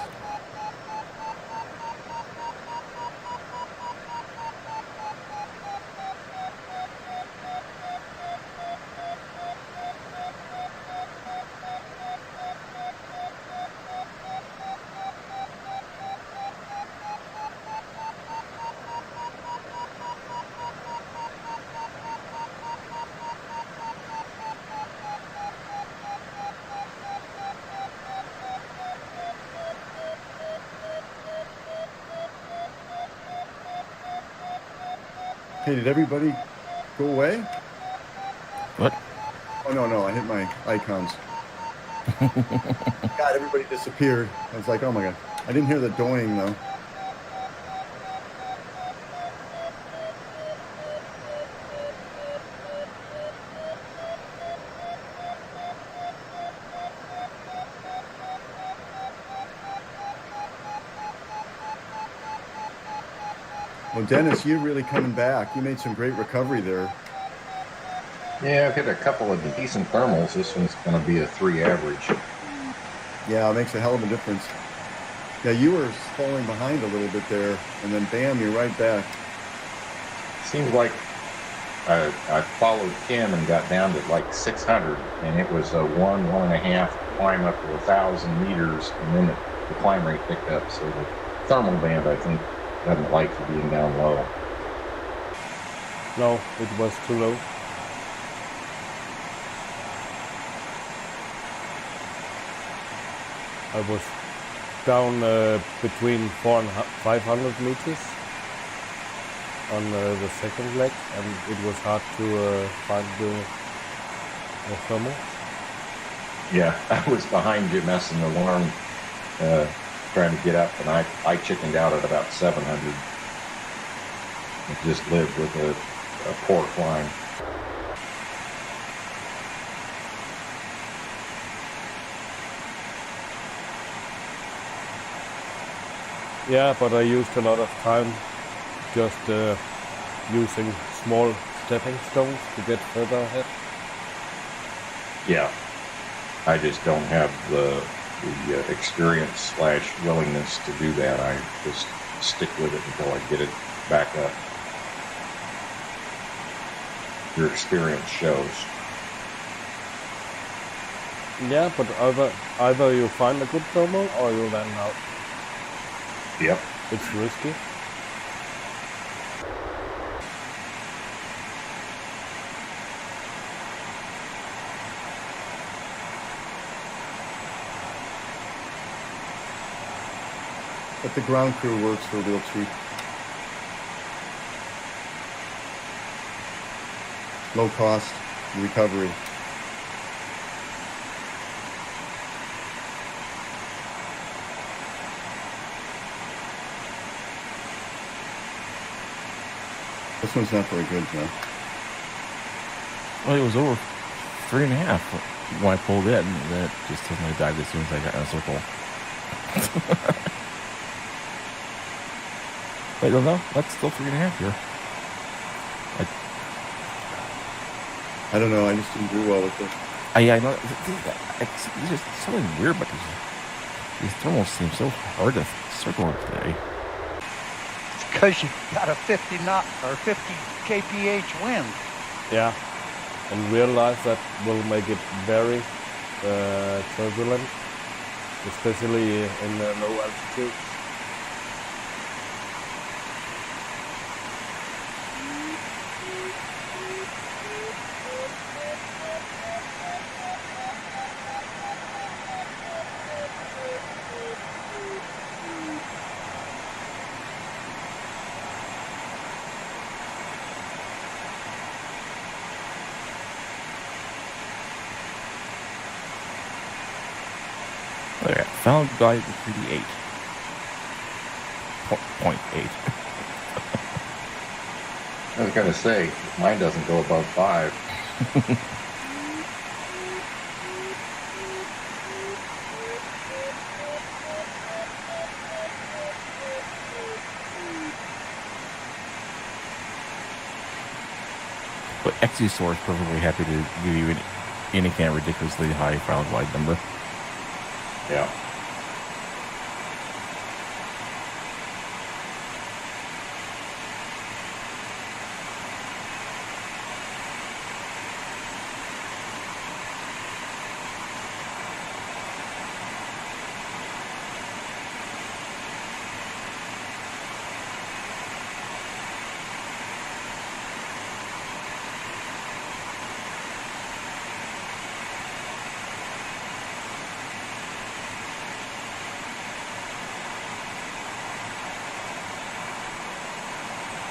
Hey, did everybody go away? What? Oh, no, I hit my icons. God, everybody disappeared. I was like, oh my God. I didn't hear the doing though. Well, Dennis, you're really coming back. You made some great recovery there. Yeah, I've hit a couple of decent thermals. This one's going to be a 3 average. Yeah, it makes a hell of a difference. Yeah, you were falling behind a little bit there, and then bam, you're right back. Seems like I followed Kim and got down to like 600, and it was a 1.5 climb up to 1,000 meters, and then the climb rate picked up. So the thermal band, I think, doesn't like you being down low. No, it was too low. I was down between 400 and 500 meters on the second leg, and it was hard to find the thermal. Yeah, I was behind you messing the alarm, trying to get up, and I chickened out at about 700. I just lived with a poor climb. Yeah, but I used a lot of time just using small stepping stones to get further ahead. Yeah, I just don't have the experience / willingness to do that. I just stick with it until I get it back up. Your experience shows. Yeah, but either you find a good thermal or you run out. Yep. It's risky. But the ground crew works for real cheap. Low cost recovery. This one's not very good, John. Well, it was over 3.5 when I pulled in, and then it just suddenly died as soon as I got in a circle. Wait, no, that's still 3.5 here. I don't know. I just didn't do well with it. I know. It's just something weird, but these thermals seem so hard to circle today. Because you got a 50 knot or 50 kph wind. Yeah, and real life that will make it very turbulent, especially in low altitudes. Okay, found guy at 38. 0.8. I was going to say, mine doesn't go above 5. But Exusaur is perfectly happy to give you any kind of ridiculously high cloud wide number. Yeah.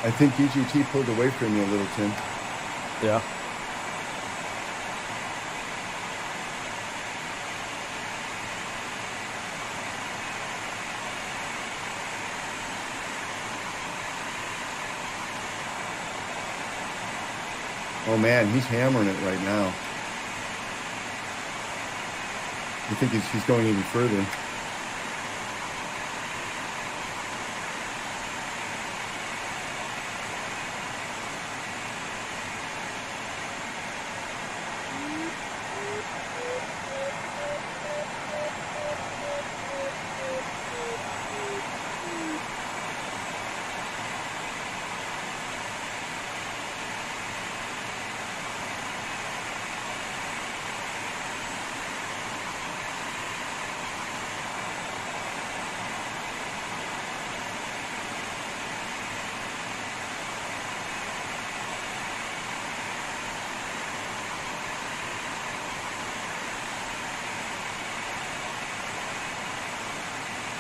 I think EGT pulled away from you a little, Tim. Yeah. Oh man, he's hammering it right now. I think he's going even further.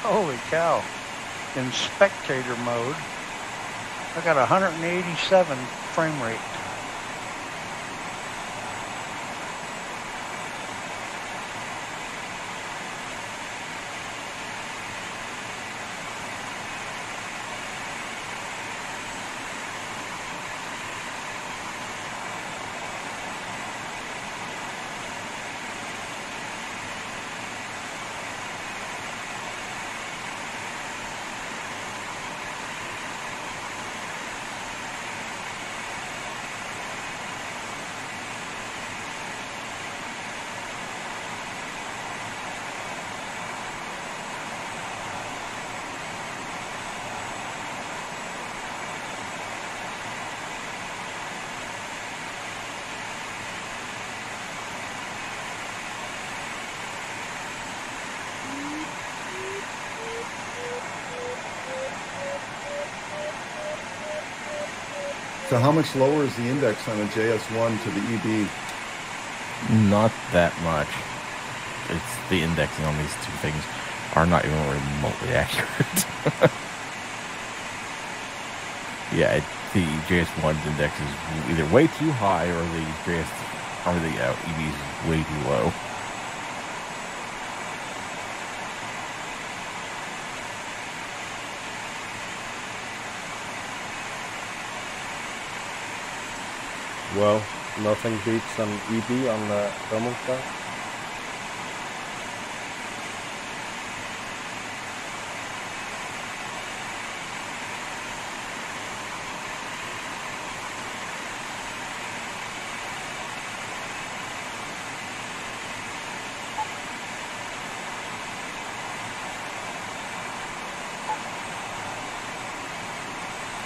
Holy cow. In spectator mode, I got 187 frame rate. So how much lower is the index on a JS1 to the EB? Not that much. It's the indexing on these two things are not even remotely accurate. Yeah, the JS1's index is either way too high or the EB is way too low. Well, nothing beats an EB on the thermostat.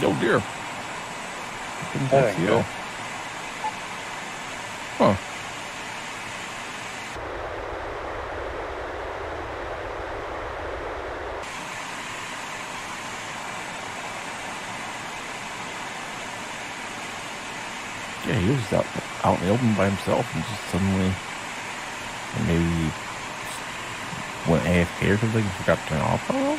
Oh dear. There you go. Huh. Yeah, he was out in the open by himself and just suddenly maybe went AFK or something and forgot to turn off auto?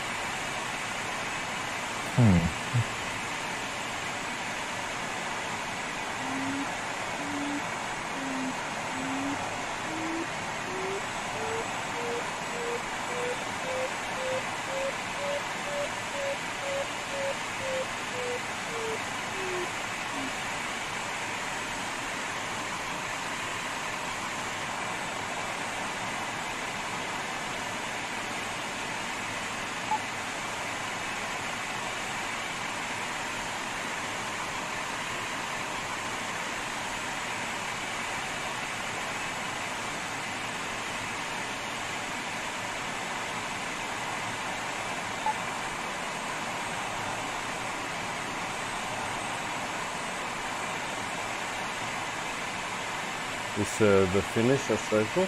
Is the finish a circle?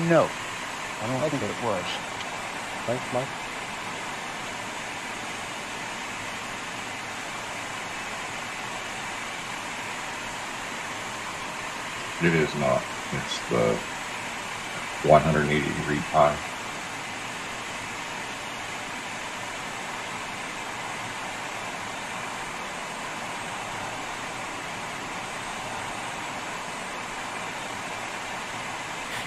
No. I don't think Okay. it was. Thanks, Mike. It is not. It's the 180-degree pie.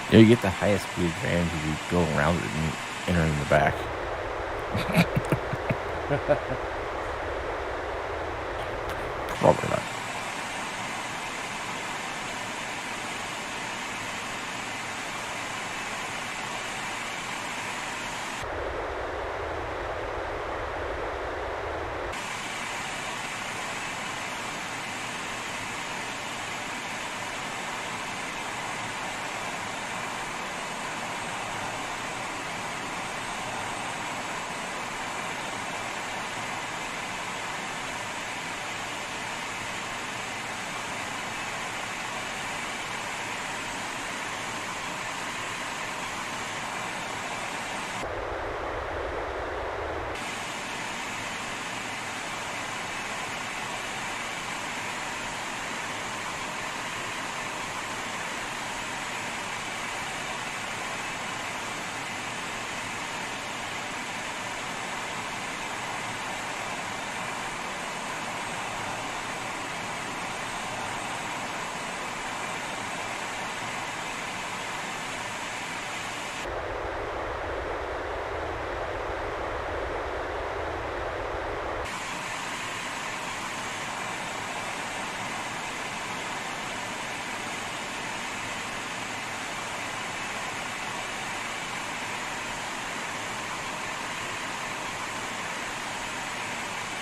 You know, you get the highest speed advantage if you go around it and enter in the back. Probably not.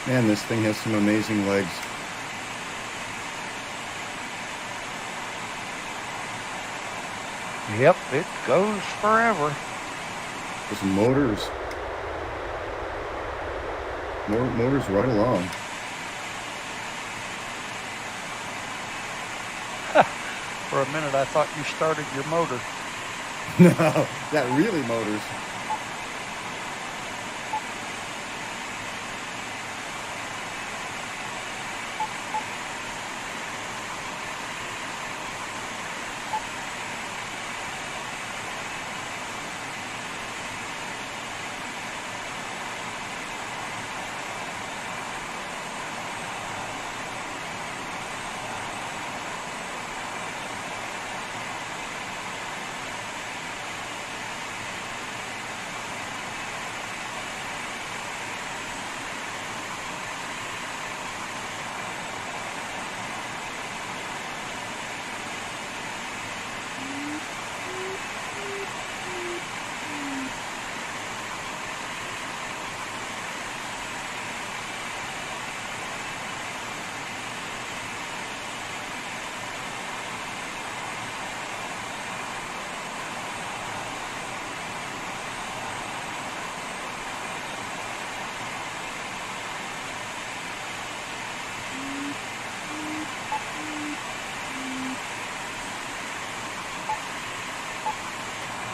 Man, this thing has some amazing legs. Yep, it goes forever. There's motors. More motors right along. For a minute, I thought you started your motor. No, that really motors.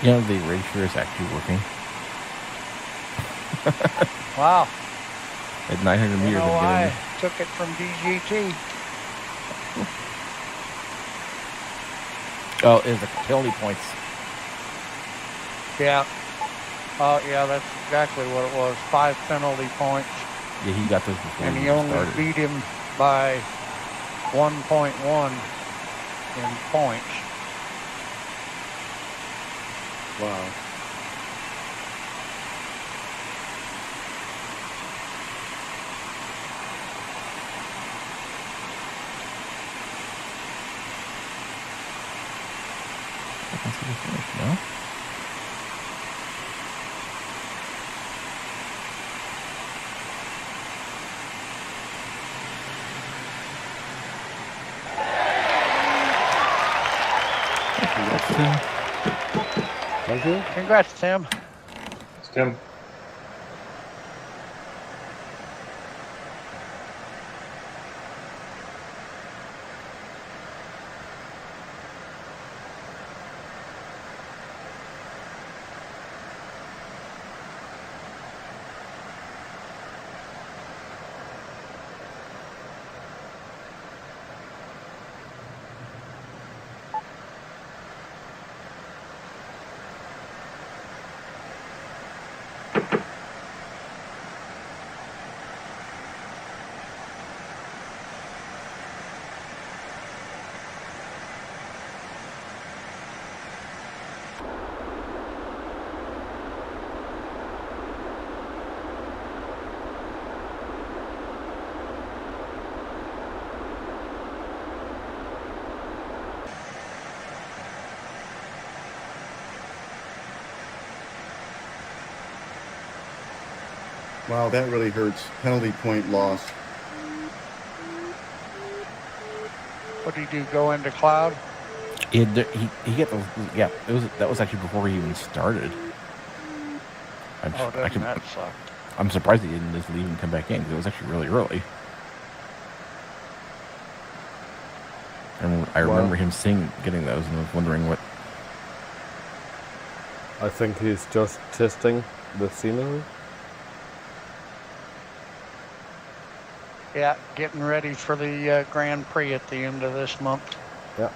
You know, the erasure is actually working. Wow. At 900 meters. You know, I'm I getting took it from DGT. Oh, it was the penalty points. Yeah. Oh, yeah, that's exactly what it was. 5 penalty points. Yeah, he got those before And he he only started. beat him by 1.1 in points. Wow. I can see the finish now. Thank you. Congrats, Tim. It's Tim. Wow, that really hurts. Penalty point lost. What did he do? Go into cloud? He got those. Yeah, that was actually before he even started. Doesn't that suck? I'm surprised he didn't just leave and come back in because it was actually really early. And I remember him getting those, and I was wondering what. I think he's just testing the scenery. Yeah, getting ready for the Grand Prix at the end of this month. Yeah.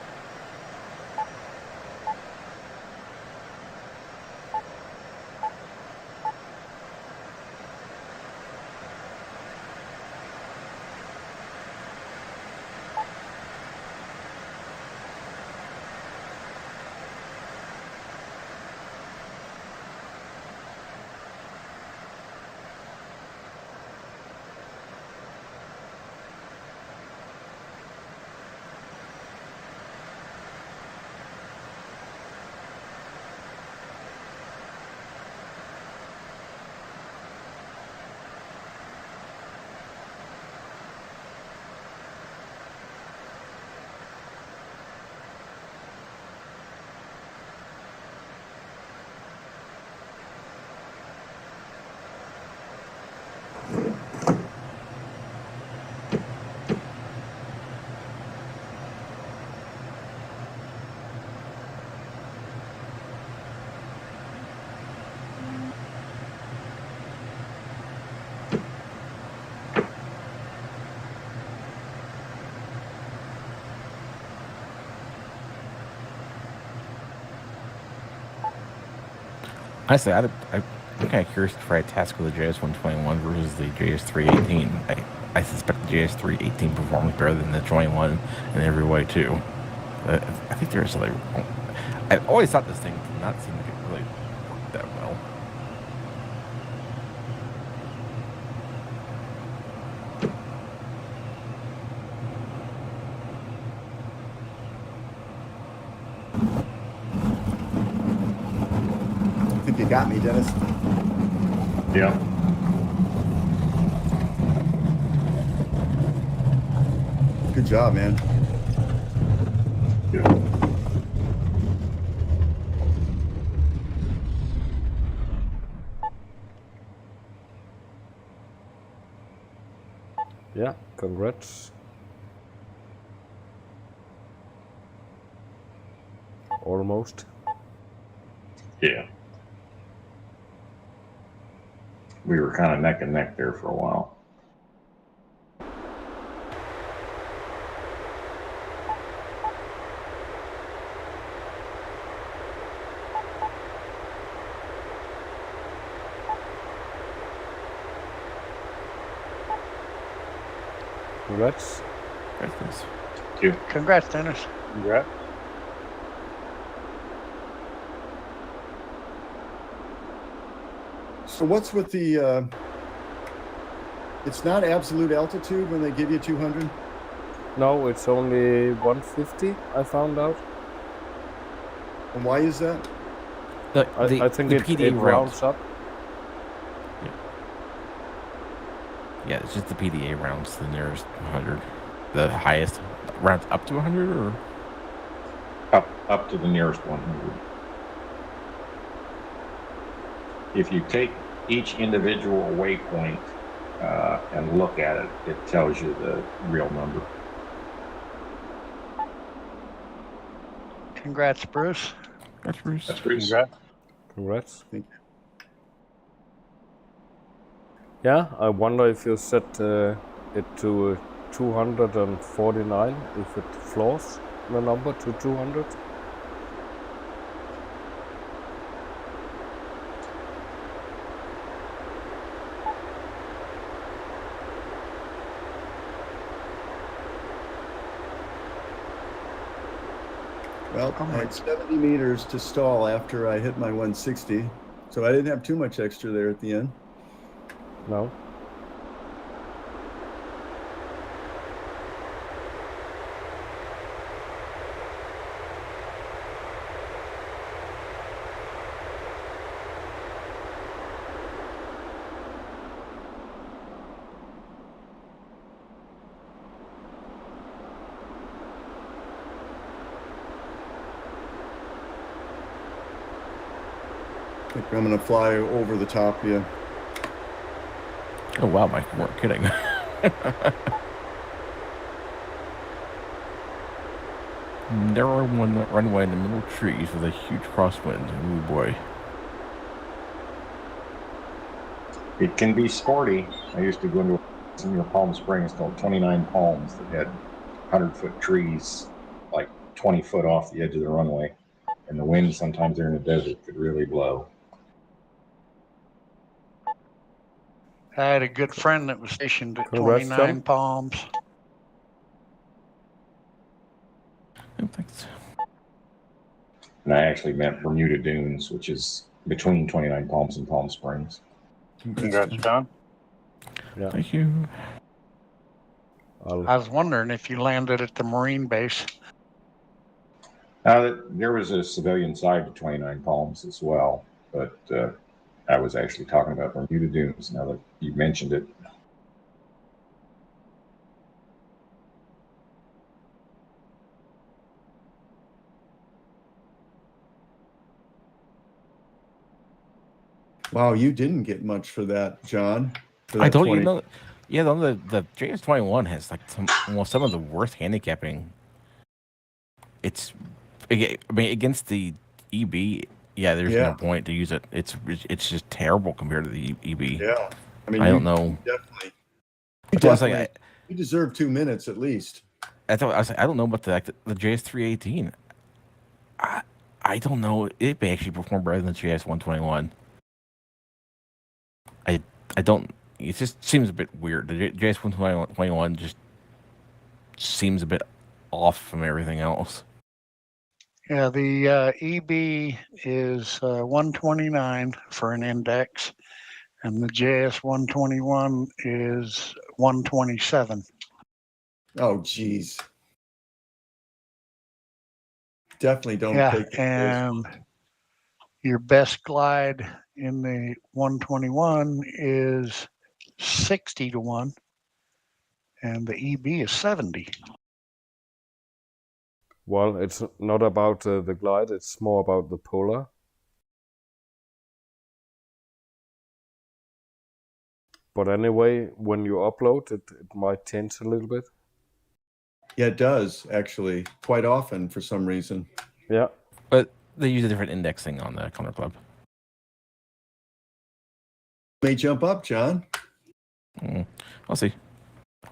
Honestly, I'm kind of curious to try a task with the JS121 versus the JS318. I suspect the JS318 performs better than the 21 in every way too. I think there's like, I've always thought this thing did not seem like it really worked that well. I think you got me, Dennis. Yeah. Good job, man. Yeah. Yeah, congrats. Almost. Yeah. We were kind of neck and neck there for a while. Congrats. Congrats. Thank you. Congrats, Dennis. Congrats. So what's with the, it's not absolute altitude when they give you 200? No, it's only 150, I found out. And why is that? I think the it PDA rounds up. Yeah, it's just the PDA rounds the nearest 100. The highest rounds up to 100, or Up to the nearest 100. If you take each individual waypoint and look at it, it tells you the real number. Congrats, Bruce. that's Bruce. That's Bruce. Congrats. Congrats. Thank you. Yeah, I wonder if you set it to 249, if it floors the number to 200. Well, I had 70 meters to stall after I hit my 160, so I didn't have too much extra there at the end. No. think I'm gonna fly over the top of you. Oh wow, Mike, you weren't kidding. Narrow one runway in the middle of trees with a huge crosswind. Ooh boy. It can be sporty. I used to go into Palm Springs called 29 Palms that had 100-foot trees like 20 foot off the edge of the runway. And the wind sometimes there in the desert could really blow. I had a good friend that was stationed at Congrats, 29 John. Palms. Oh, thanks. And I actually meant Bermuda Dunes, which is between 29 Palms and Palm Springs. Congrats, John. Yeah. Thank you. I was wondering if you landed at the Marine base. There was a civilian side to 29 Palms as well, but I was actually talking about Bermuda Dunes now that you mentioned it. Wow, you didn't get much for that, John. For I that told you, know, yeah, the JS21 has like some of the worst handicapping. It's, I mean, against the EB, yeah, there's no point to use it. It's just terrible compared to the EB. Yeah, I mean, I don't know. You deserve 2 minutes at least. I was like, I don't know about the JS318. I don't know. It may actually perform better than the JS121. I don't. It just seems a bit weird. The JS121 just seems a bit off from everything else. Yeah, the EB is 129 for an index, and the JS 121 is 127. Oh, geez. Definitely don't take it. And your best glide in the 121 is 60 to 1, and the EB is 70. Well, it's not about the glide, it's more about the polar. But anyway, when you upload, it might change a little bit. Yeah, it does, actually, quite often for some reason. Yeah. But they use a different indexing on the Condor Club. May jump up, John. I'll see.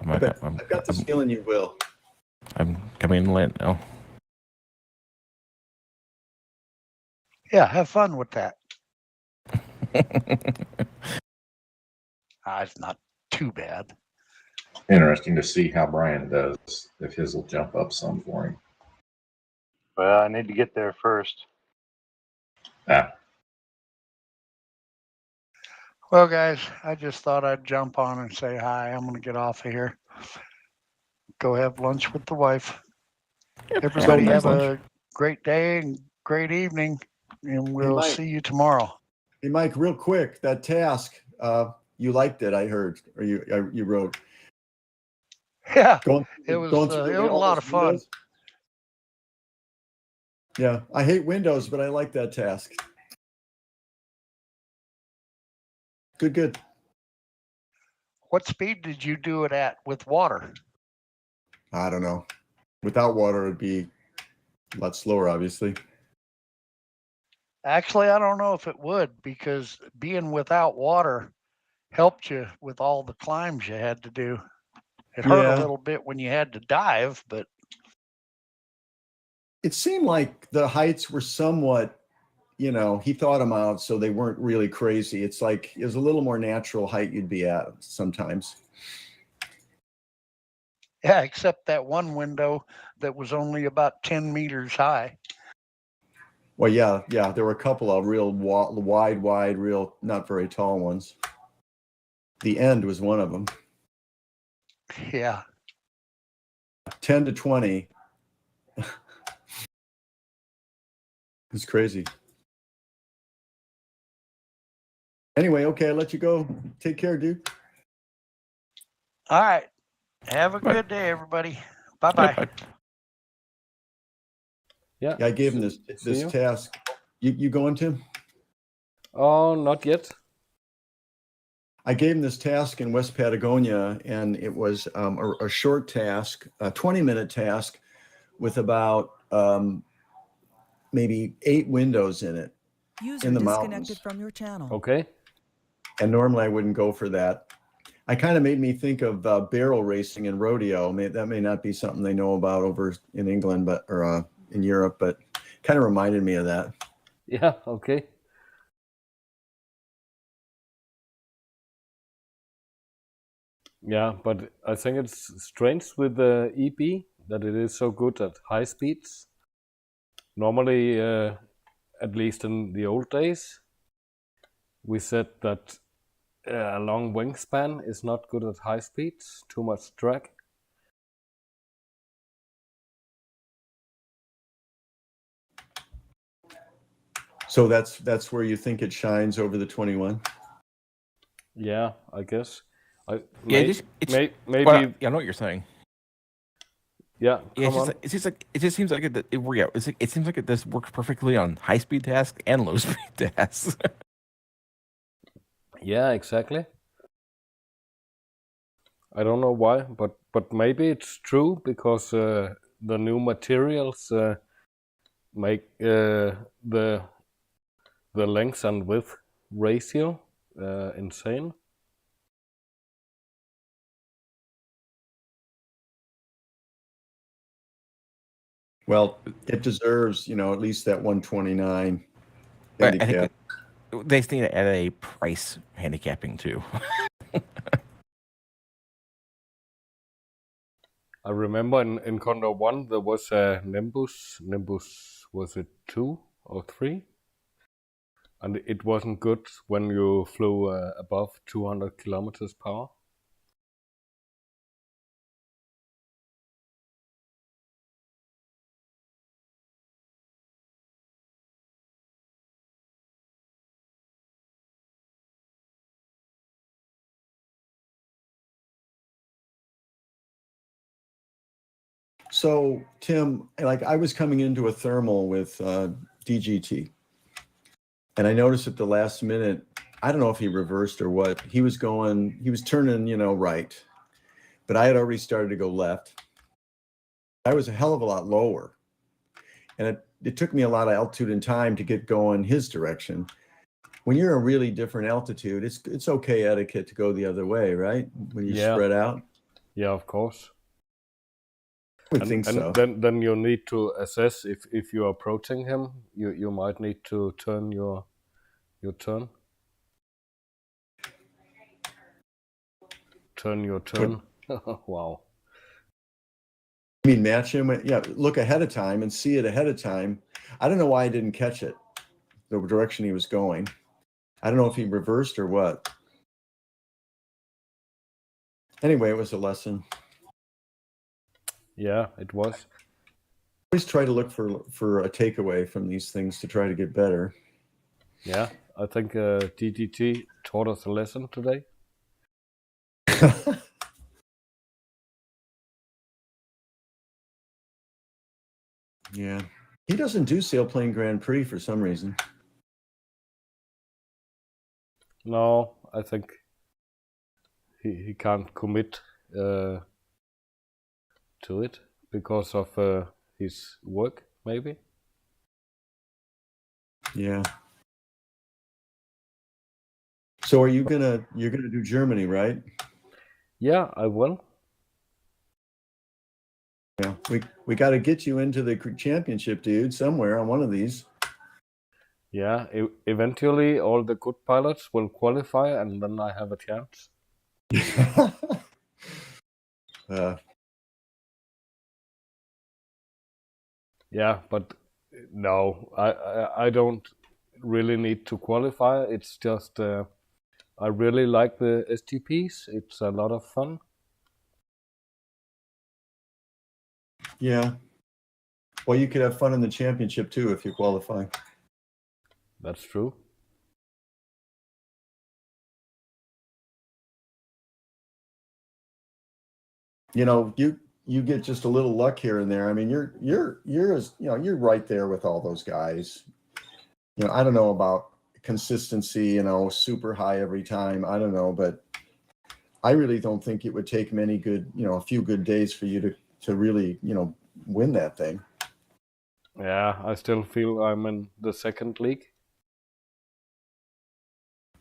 I've got this feeling you will. I'm coming in land now. Yeah, have fun with that. It's not too bad. Interesting to see how Brian does, if his will jump up some for him. Well, I need to get there first. Well, guys, I just thought I'd jump on and say hi. I'm going to get off of here. Go have lunch with the wife. Everybody have a great day and great evening, and we'll see you tomorrow. Hey, Mike, real quick, that task, you liked it, I heard, or you wrote. Yeah, it was a lot of fun. Windows? Yeah, I hate Windows, but I like that task. Good. What speed did you do it at with water? I don't know. Without water, it'd be a lot slower, obviously. Actually, I don't know if it would, because being without water helped you with all the climbs you had to do. It hurt a little bit when you had to dive, but it seemed like the heights were somewhat, he thought them out, so they weren't really crazy. It's like it was a little more natural height you'd be at sometimes. Yeah, except that one window that was only about 10 meters high. Well, yeah, there were a couple of real wide, real not very tall ones. The end was one of them. Yeah. 10 to 20. It's crazy. Anyway, okay, I'll let you go. Take care, dude. All right. Have a good day, everybody. Bye-bye. Yeah, I gave him this task. You going, Tim? Oh, not yet. I gave him this task in West Patagonia, and it was a short task, a 20-minute task with about maybe 8 windows in it. User In the disconnected mountains. from your channel. Okay. And normally I wouldn't go for that. I kind of made me think of barrel racing and rodeo. That may not be something they know about over in England, or in Europe, but kind of reminded me of that. Yeah, okay. Yeah, but I think it's strange with the EB that it is so good at high speeds. Normally, at least in the old days, we said that a long wingspan is not good at high speeds, too much drag. So that's where you think it shines over the 21? Yeah, I guess. Maybe. Well, I know what you're saying. Yeah, Yeah, come on. it just seems like it seems like this works perfectly on high speed tasks and low speed tasks. Yeah, exactly. I don't know why, but maybe it's true because the new materials make the length and width ratio insane. Well, it deserves, at least that 129 But I handicap. think they need to add a price handicapping too. I remember in Condor 1 there was a Nimbus. Nimbus, was it 2 or 3? And it wasn't good when you flew above 200 kilometers per hour. So, Tim, like I was coming into a thermal with DGT, and I noticed at the last minute, I don't know if he reversed or what, he was turning, right, but I had already started to go left. I was a hell of a lot lower, and it took me a lot of altitude and time to get going his direction. When you're a really different altitude, it's okay etiquette to go the other way, right? When you spread out. Yeah, of course. I would think so. Then you need to assess if you are approaching him. You might need to turn your turn. Turn your turn. Wow. I mean, match him. Yeah, look ahead of time and see it ahead of time. I don't know why I didn't catch it, the direction he was going. I don't know if he reversed or what. Anyway, it was a lesson. Yeah, it was. Always try to look for a takeaway from these things to try to get better. Yeah, I think DDT taught us a lesson today. Yeah. He doesn't do sailplane Grand Prix for some reason. No, I think he can't commit to it because of his work, maybe. Yeah. So you're gonna do Germany, right? Yeah, I will. Yeah, we got to get you into the championship, dude, somewhere on one of these. Yeah, eventually all the good pilots will qualify, and then I have a chance. Yeah, but no, I don't really need to qualify. It's just I really like the STPs. It's a lot of fun. Yeah. Well, you could have fun in the championship too if you qualify. That's true. You get just a little luck here and there. I mean, you're right there with all those guys. I don't know about consistency, super high every time. I don't know, but I really don't think it would take many good, a few good days for you to really, win that thing. Yeah, I still feel I'm in the second league.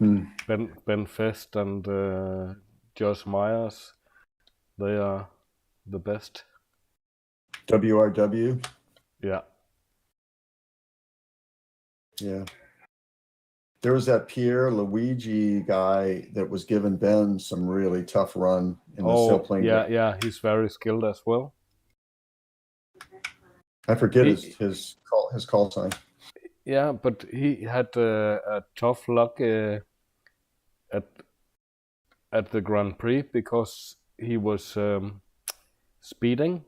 Ben Fest and Josh Myers, they are the best. WRW. Yeah. Yeah. There was that Pierre Luigi guy that was giving Ben some really tough run in the sailplane. Yeah, he's very skilled as well. I forget his call sign. Yeah, but he had a tough luck at the Grand Prix because he was speeding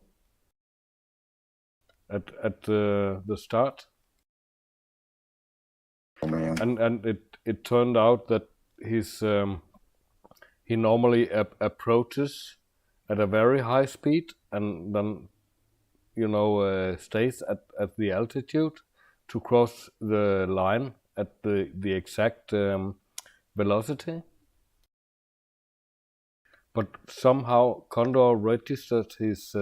at the start. Oh man! And it turned out that he normally approaches at a very high speed and then stays at the altitude to cross the line at the exact velocity. But somehow Condor registered his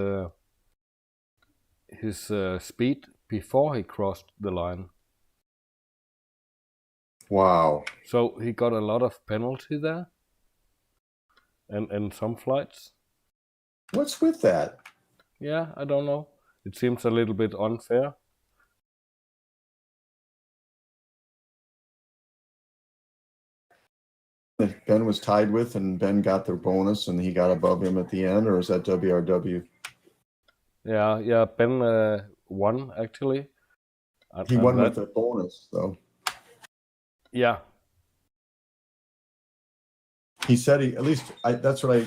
speed before he crossed the line. Wow! So he got a lot of penalty there, and some flights. What's with that? Yeah, I don't know. It seems a little bit unfair. That Ben was tied with, and Ben got the bonus, and he got above him at the end, or is that WRW? Yeah. Ben won actually. He won with a bonus, though. Yeah. He said that's what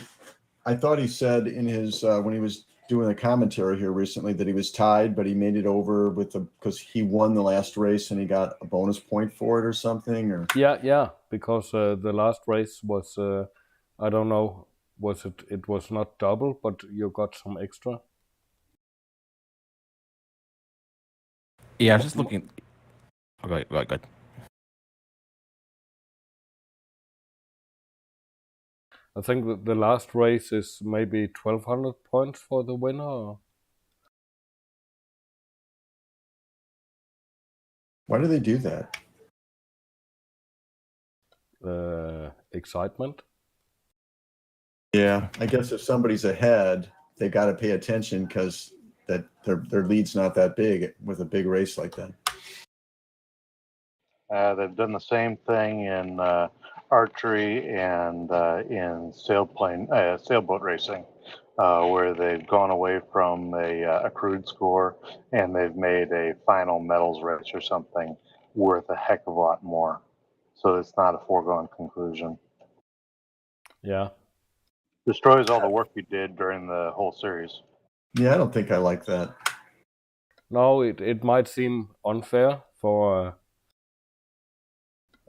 I thought he said in his when he was doing the commentary here recently, that he was tied, but he made it over because he won the last race and he got a bonus point for it or something. Or yeah, because the last race was I don't know, it was not double, but you got some extra. Yeah, I was just looking. Oh, go ahead. I think that the last race is maybe 1,200 points for the winner. why do they do that? Excitement. Yeah, I guess if somebody's ahead, they got to pay attention because that their lead's not that big with a big race like that. They've done the same thing in archery and in sailboat racing, where they've gone away from a accrued score and they've made a final medals race or something worth a heck of a lot more. So it's not a foregone conclusion. Yeah. Destroys all the work you did during the whole series. Yeah, I don't think I like that. No, it might seem unfair for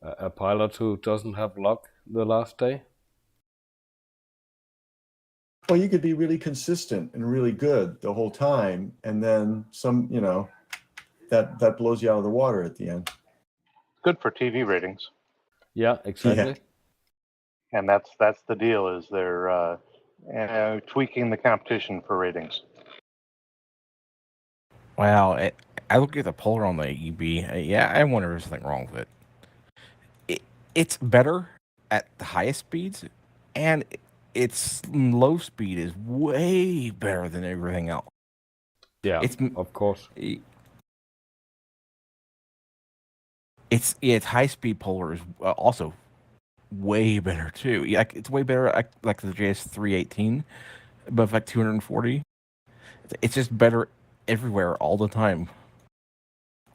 a pilot who doesn't have luck the last day. Well, you could be really consistent and really good the whole time, and then some, that blows you out of the water at the end. Good for TV ratings. Yeah, exactly. Yeah. And that's the deal, is they're tweaking the competition for ratings. Wow, I look at the polar on the EB. Yeah, I wonder if there's something wrong with it. It's better at the highest speeds, and its low speed is way better than everything else. Yeah, of course. Its high speed polar is also way better too. Yeah, it's way better like the JS318, above like 240. It's just better everywhere all the time.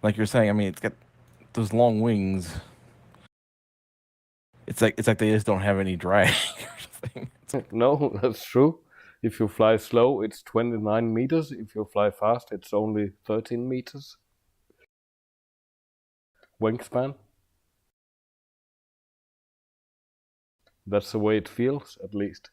Like you're saying, I mean, it's got those long wings. It's like they just don't have any drag or something. No, that's true. If you fly slow, it's 29 meters. If you fly fast, it's only 13 meters. Wingspan. That's the way it feels, at least.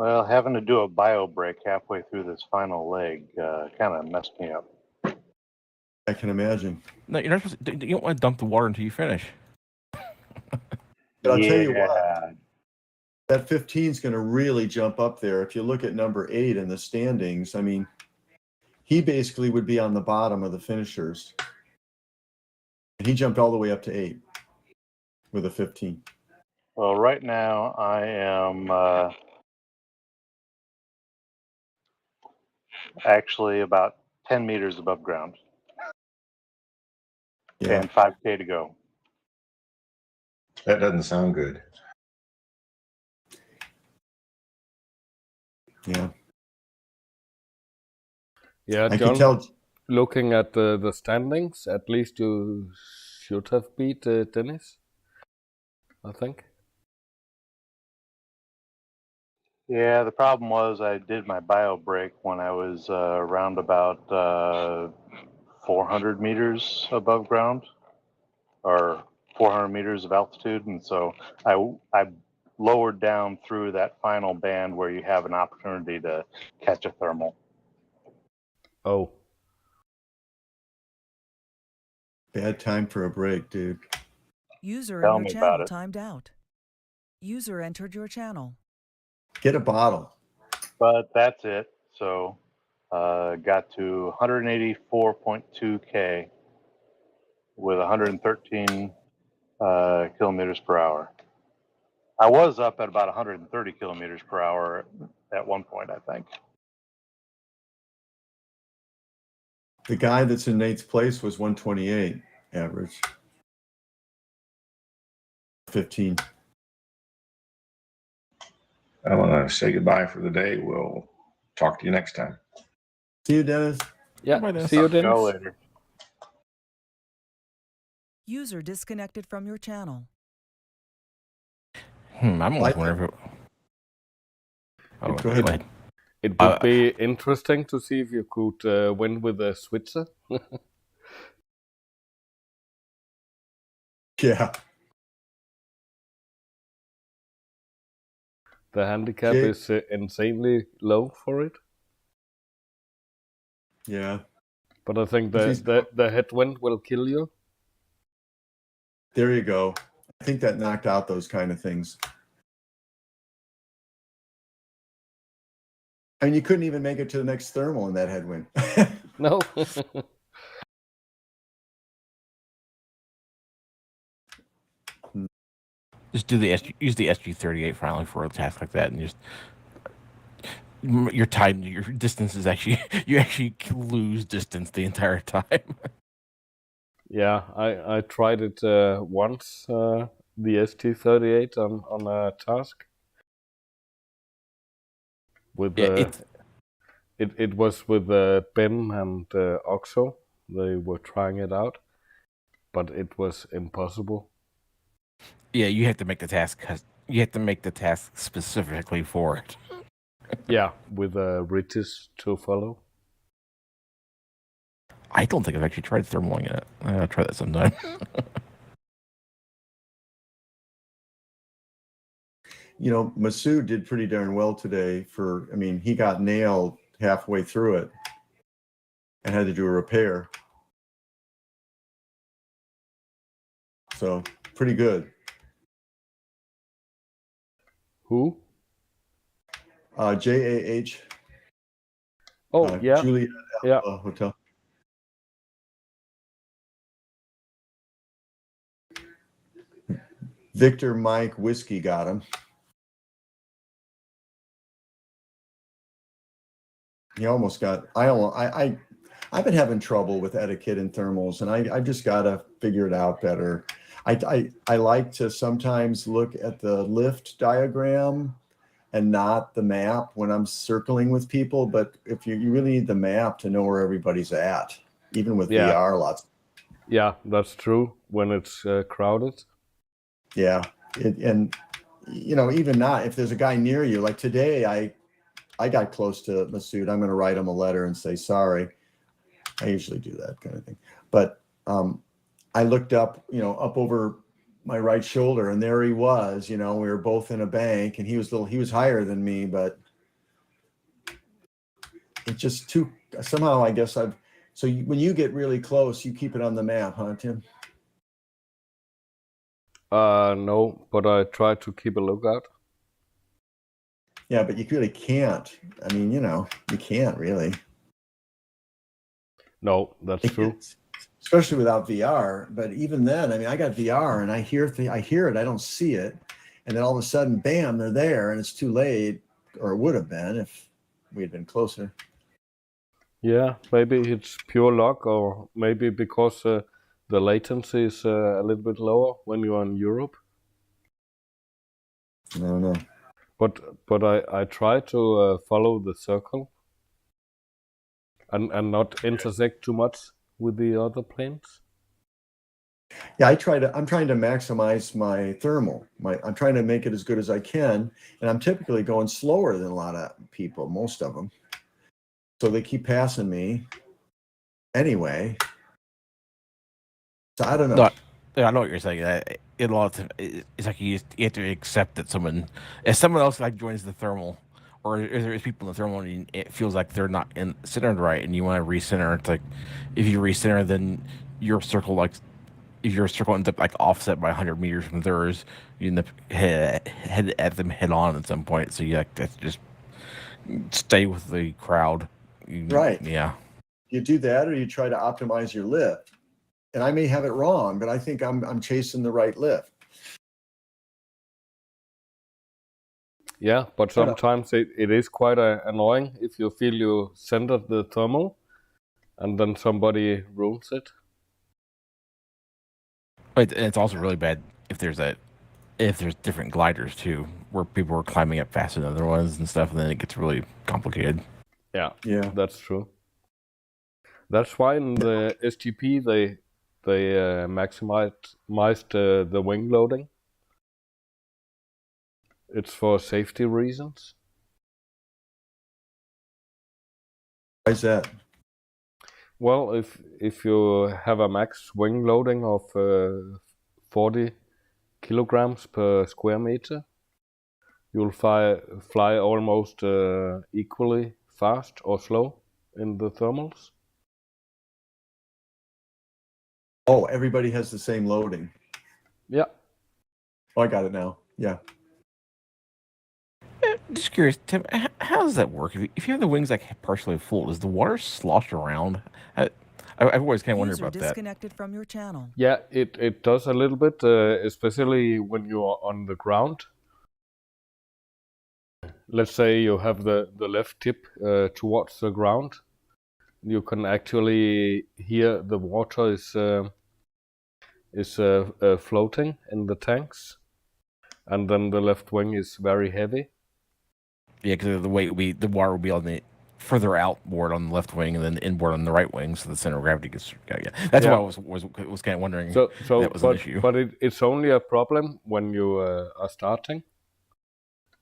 Well, having to do a bio break halfway through this final leg kind of messed me up. I can imagine. No, you're not supposed to, you don't want to dump the water until you finish. But I'll tell you what, that 15 is going to really jump up there. If you look at number 8 in the standings, I mean, he basically would be on the bottom of the finishers. And he jumped all the way up to 8 with a 15. Well, right now I am actually about 10 meters above ground. Yeah. And 5K to go. That doesn't sound good. Yeah. Yeah, I John, can tell. looking at the standings, at least you should have beat Dennis, I think. Yeah, the problem was I did my bio break when I was around about 400 meters above ground, or 400 meters of altitude, and so I lowered down through that final band where you have an opportunity to catch a thermal. Oh. Bad time for a break, dude. User Tell in me your about channel it. timed out. User entered your channel. Get a bottle. But that's it. So got to 184.2K with 113 kilometers per hour. I was up at about 130 kilometers per hour at one point, I think. The guy that's in Nate's place was 128 average. 15. I want to say goodbye for the day. We'll talk to you next time. See you, Dennis. Yeah, Bye, Dennis. see you, Go Dennis. later. User disconnected from your channel. I'm almost wondering if it... Oh, Go ahead. It would be interesting to see if you could win with a Switzer. Yeah. The handicap Jake? is insanely low for it. Yeah. But I think the headwind will kill you. There you go. I think that knocked out those kind of things. And you couldn't even make it to the next thermal in that headwind. No. Just do use the SG-38 finally for a task like that, and just your time, your distance is actually you actually lose distance the entire time. Yeah, I tried it once, the ST-38 on a task. With it was with BIM and OXO. They were trying it out, but it was impossible. Yeah, you have to make the task. You have to make the task specifically for it. Yeah, with ridges to follow. I don't think I've actually tried thermaling it. I'll try that sometime. You know, Masood did pretty darn well today he got nailed halfway through it and had to do a repair. So, pretty good. Who? JAH. Oh, yeah. Juliet Yeah. Hotel. Victor Mike Whiskey got him. He almost got. I've been having trouble with etiquette in thermals, and I've just got to figure it out better. I like to sometimes look at the lift diagram and not the map when I'm circling with people. But if you really need the map to know where everybody's at, even with VR lots. Yeah, that's true when it's crowded. Yeah, and even not if there's a guy near you. Like today, I got close to Masood. I'm going to write him a letter and say sorry. I usually do that kind of thing. But I looked up, up over my right shoulder, and there he was. We were both in a bank, and he was higher than me, but it's just too, somehow I guess when you get really close, you keep it on the map, huh, Tim? No, but I try to keep a lookout. Yeah, but you really can't. I mean, you can't really. No, that's true. Especially without VR. But even then, I mean, I got VR and I hear it, I don't see it. And then all of a sudden, bam, they're there and it's too late, or it would have been if we had been closer. Yeah, maybe it's pure luck, or maybe because the latency is a little bit lower when you're in Europe. I don't know. But I try to follow the circle and not intersect too much with the other planes. Yeah, I'm trying to maximize my thermal. I'm trying to make it as good as I can, and I'm typically going slower than a lot of people, most of them. So they keep passing me anyway. So I don't know. No, I know what you're saying. In a lot of it's like you have to accept that if someone else like joins the thermal, or if there's people in the thermal and it feels like they're not centered right, and you want to recenter. It's like if you recenter, then your circle if your circle ends up like offset by 100 meters from theirs, you end up head at them head on at some point. So you have to just stay with the crowd. Right. Yeah. You do that, or you try to optimize your lift. And I may have it wrong, but I think I'm chasing the right lift. Yeah, but sometimes it is quite annoying if you feel you centered the thermal and then somebody ruins it. But it's also really bad if there's different gliders too, where people are climbing up faster than other ones and stuff, and then it gets really complicated. Yeah, that's true. That's why in the SGP they maximized the wing loading. It's for safety reasons. Why is that? Well, if you have a max wing loading of 40 kilograms per square meter, you'll fly almost equally fast or slow in the thermals. Oh, everybody has the same loading. Yeah. Oh, I got it now. Yeah. Just curious, Tim, how does that work? If you have the wings like partially full, does the water slosh around? I've always kind of wondered about that. Disconnected from your channel. Yeah, it does a little bit, especially when you are on the ground. Let's say you have the left tip towards the ground. You can actually hear the water is floating in the tanks, and then the left wing is very heavy. Yeah, because the water will be on the further outboard on the left wing, and then inboard on the right wing, so the center of gravity gets. Yeah, that's why I was kind of wondering. So that was an issue. But it's only a problem when you are starting.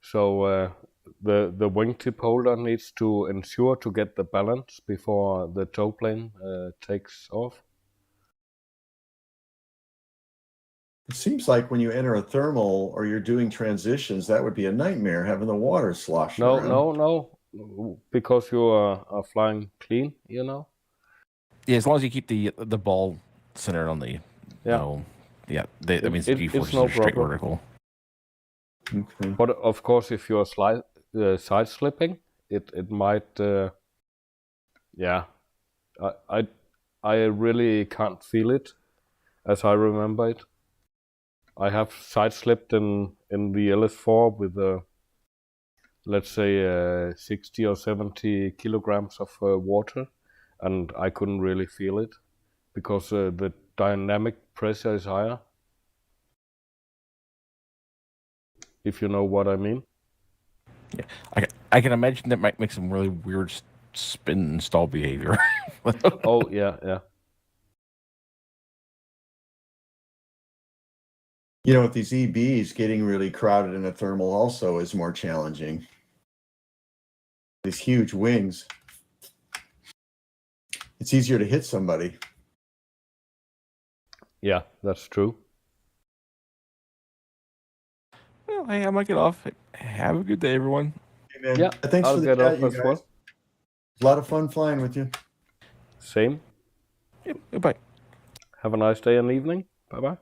So the wingtip holder needs to ensure to get the balance before the tow plane takes off. It seems like when you enter a thermal or you're doing transitions, that would be a nightmare, having the water slosh around. No, because you are flying clean, Yeah, as long as you keep the ball centered on the. That means the G-forces are straight vertical. Okay. But of course, if you're side slipping, it might. I really can't feel it, as I remember it. I have side slipped in the LS4 with let's say 60 or 70 kilograms of water, and I couldn't really feel it because the dynamic pressure is higher. If you know what I mean. Yeah, I can imagine that might make some really weird spin and stall behavior. Oh yeah. With these EBs, getting really crowded in a thermal also is more challenging. These huge wings. It's easier to hit somebody. Yeah, that's true. Well, hey, I might get off. Have a good day, everyone. Hey, man. Yeah, Thanks I'll for the get chat, off you as guys. well. A lot of fun flying with you. Same. Yep, goodbye. Have a nice day and evening. Bye bye.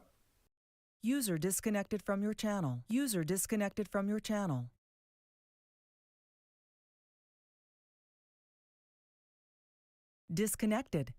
User disconnected from your channel. User disconnected from your channel. Disconnected.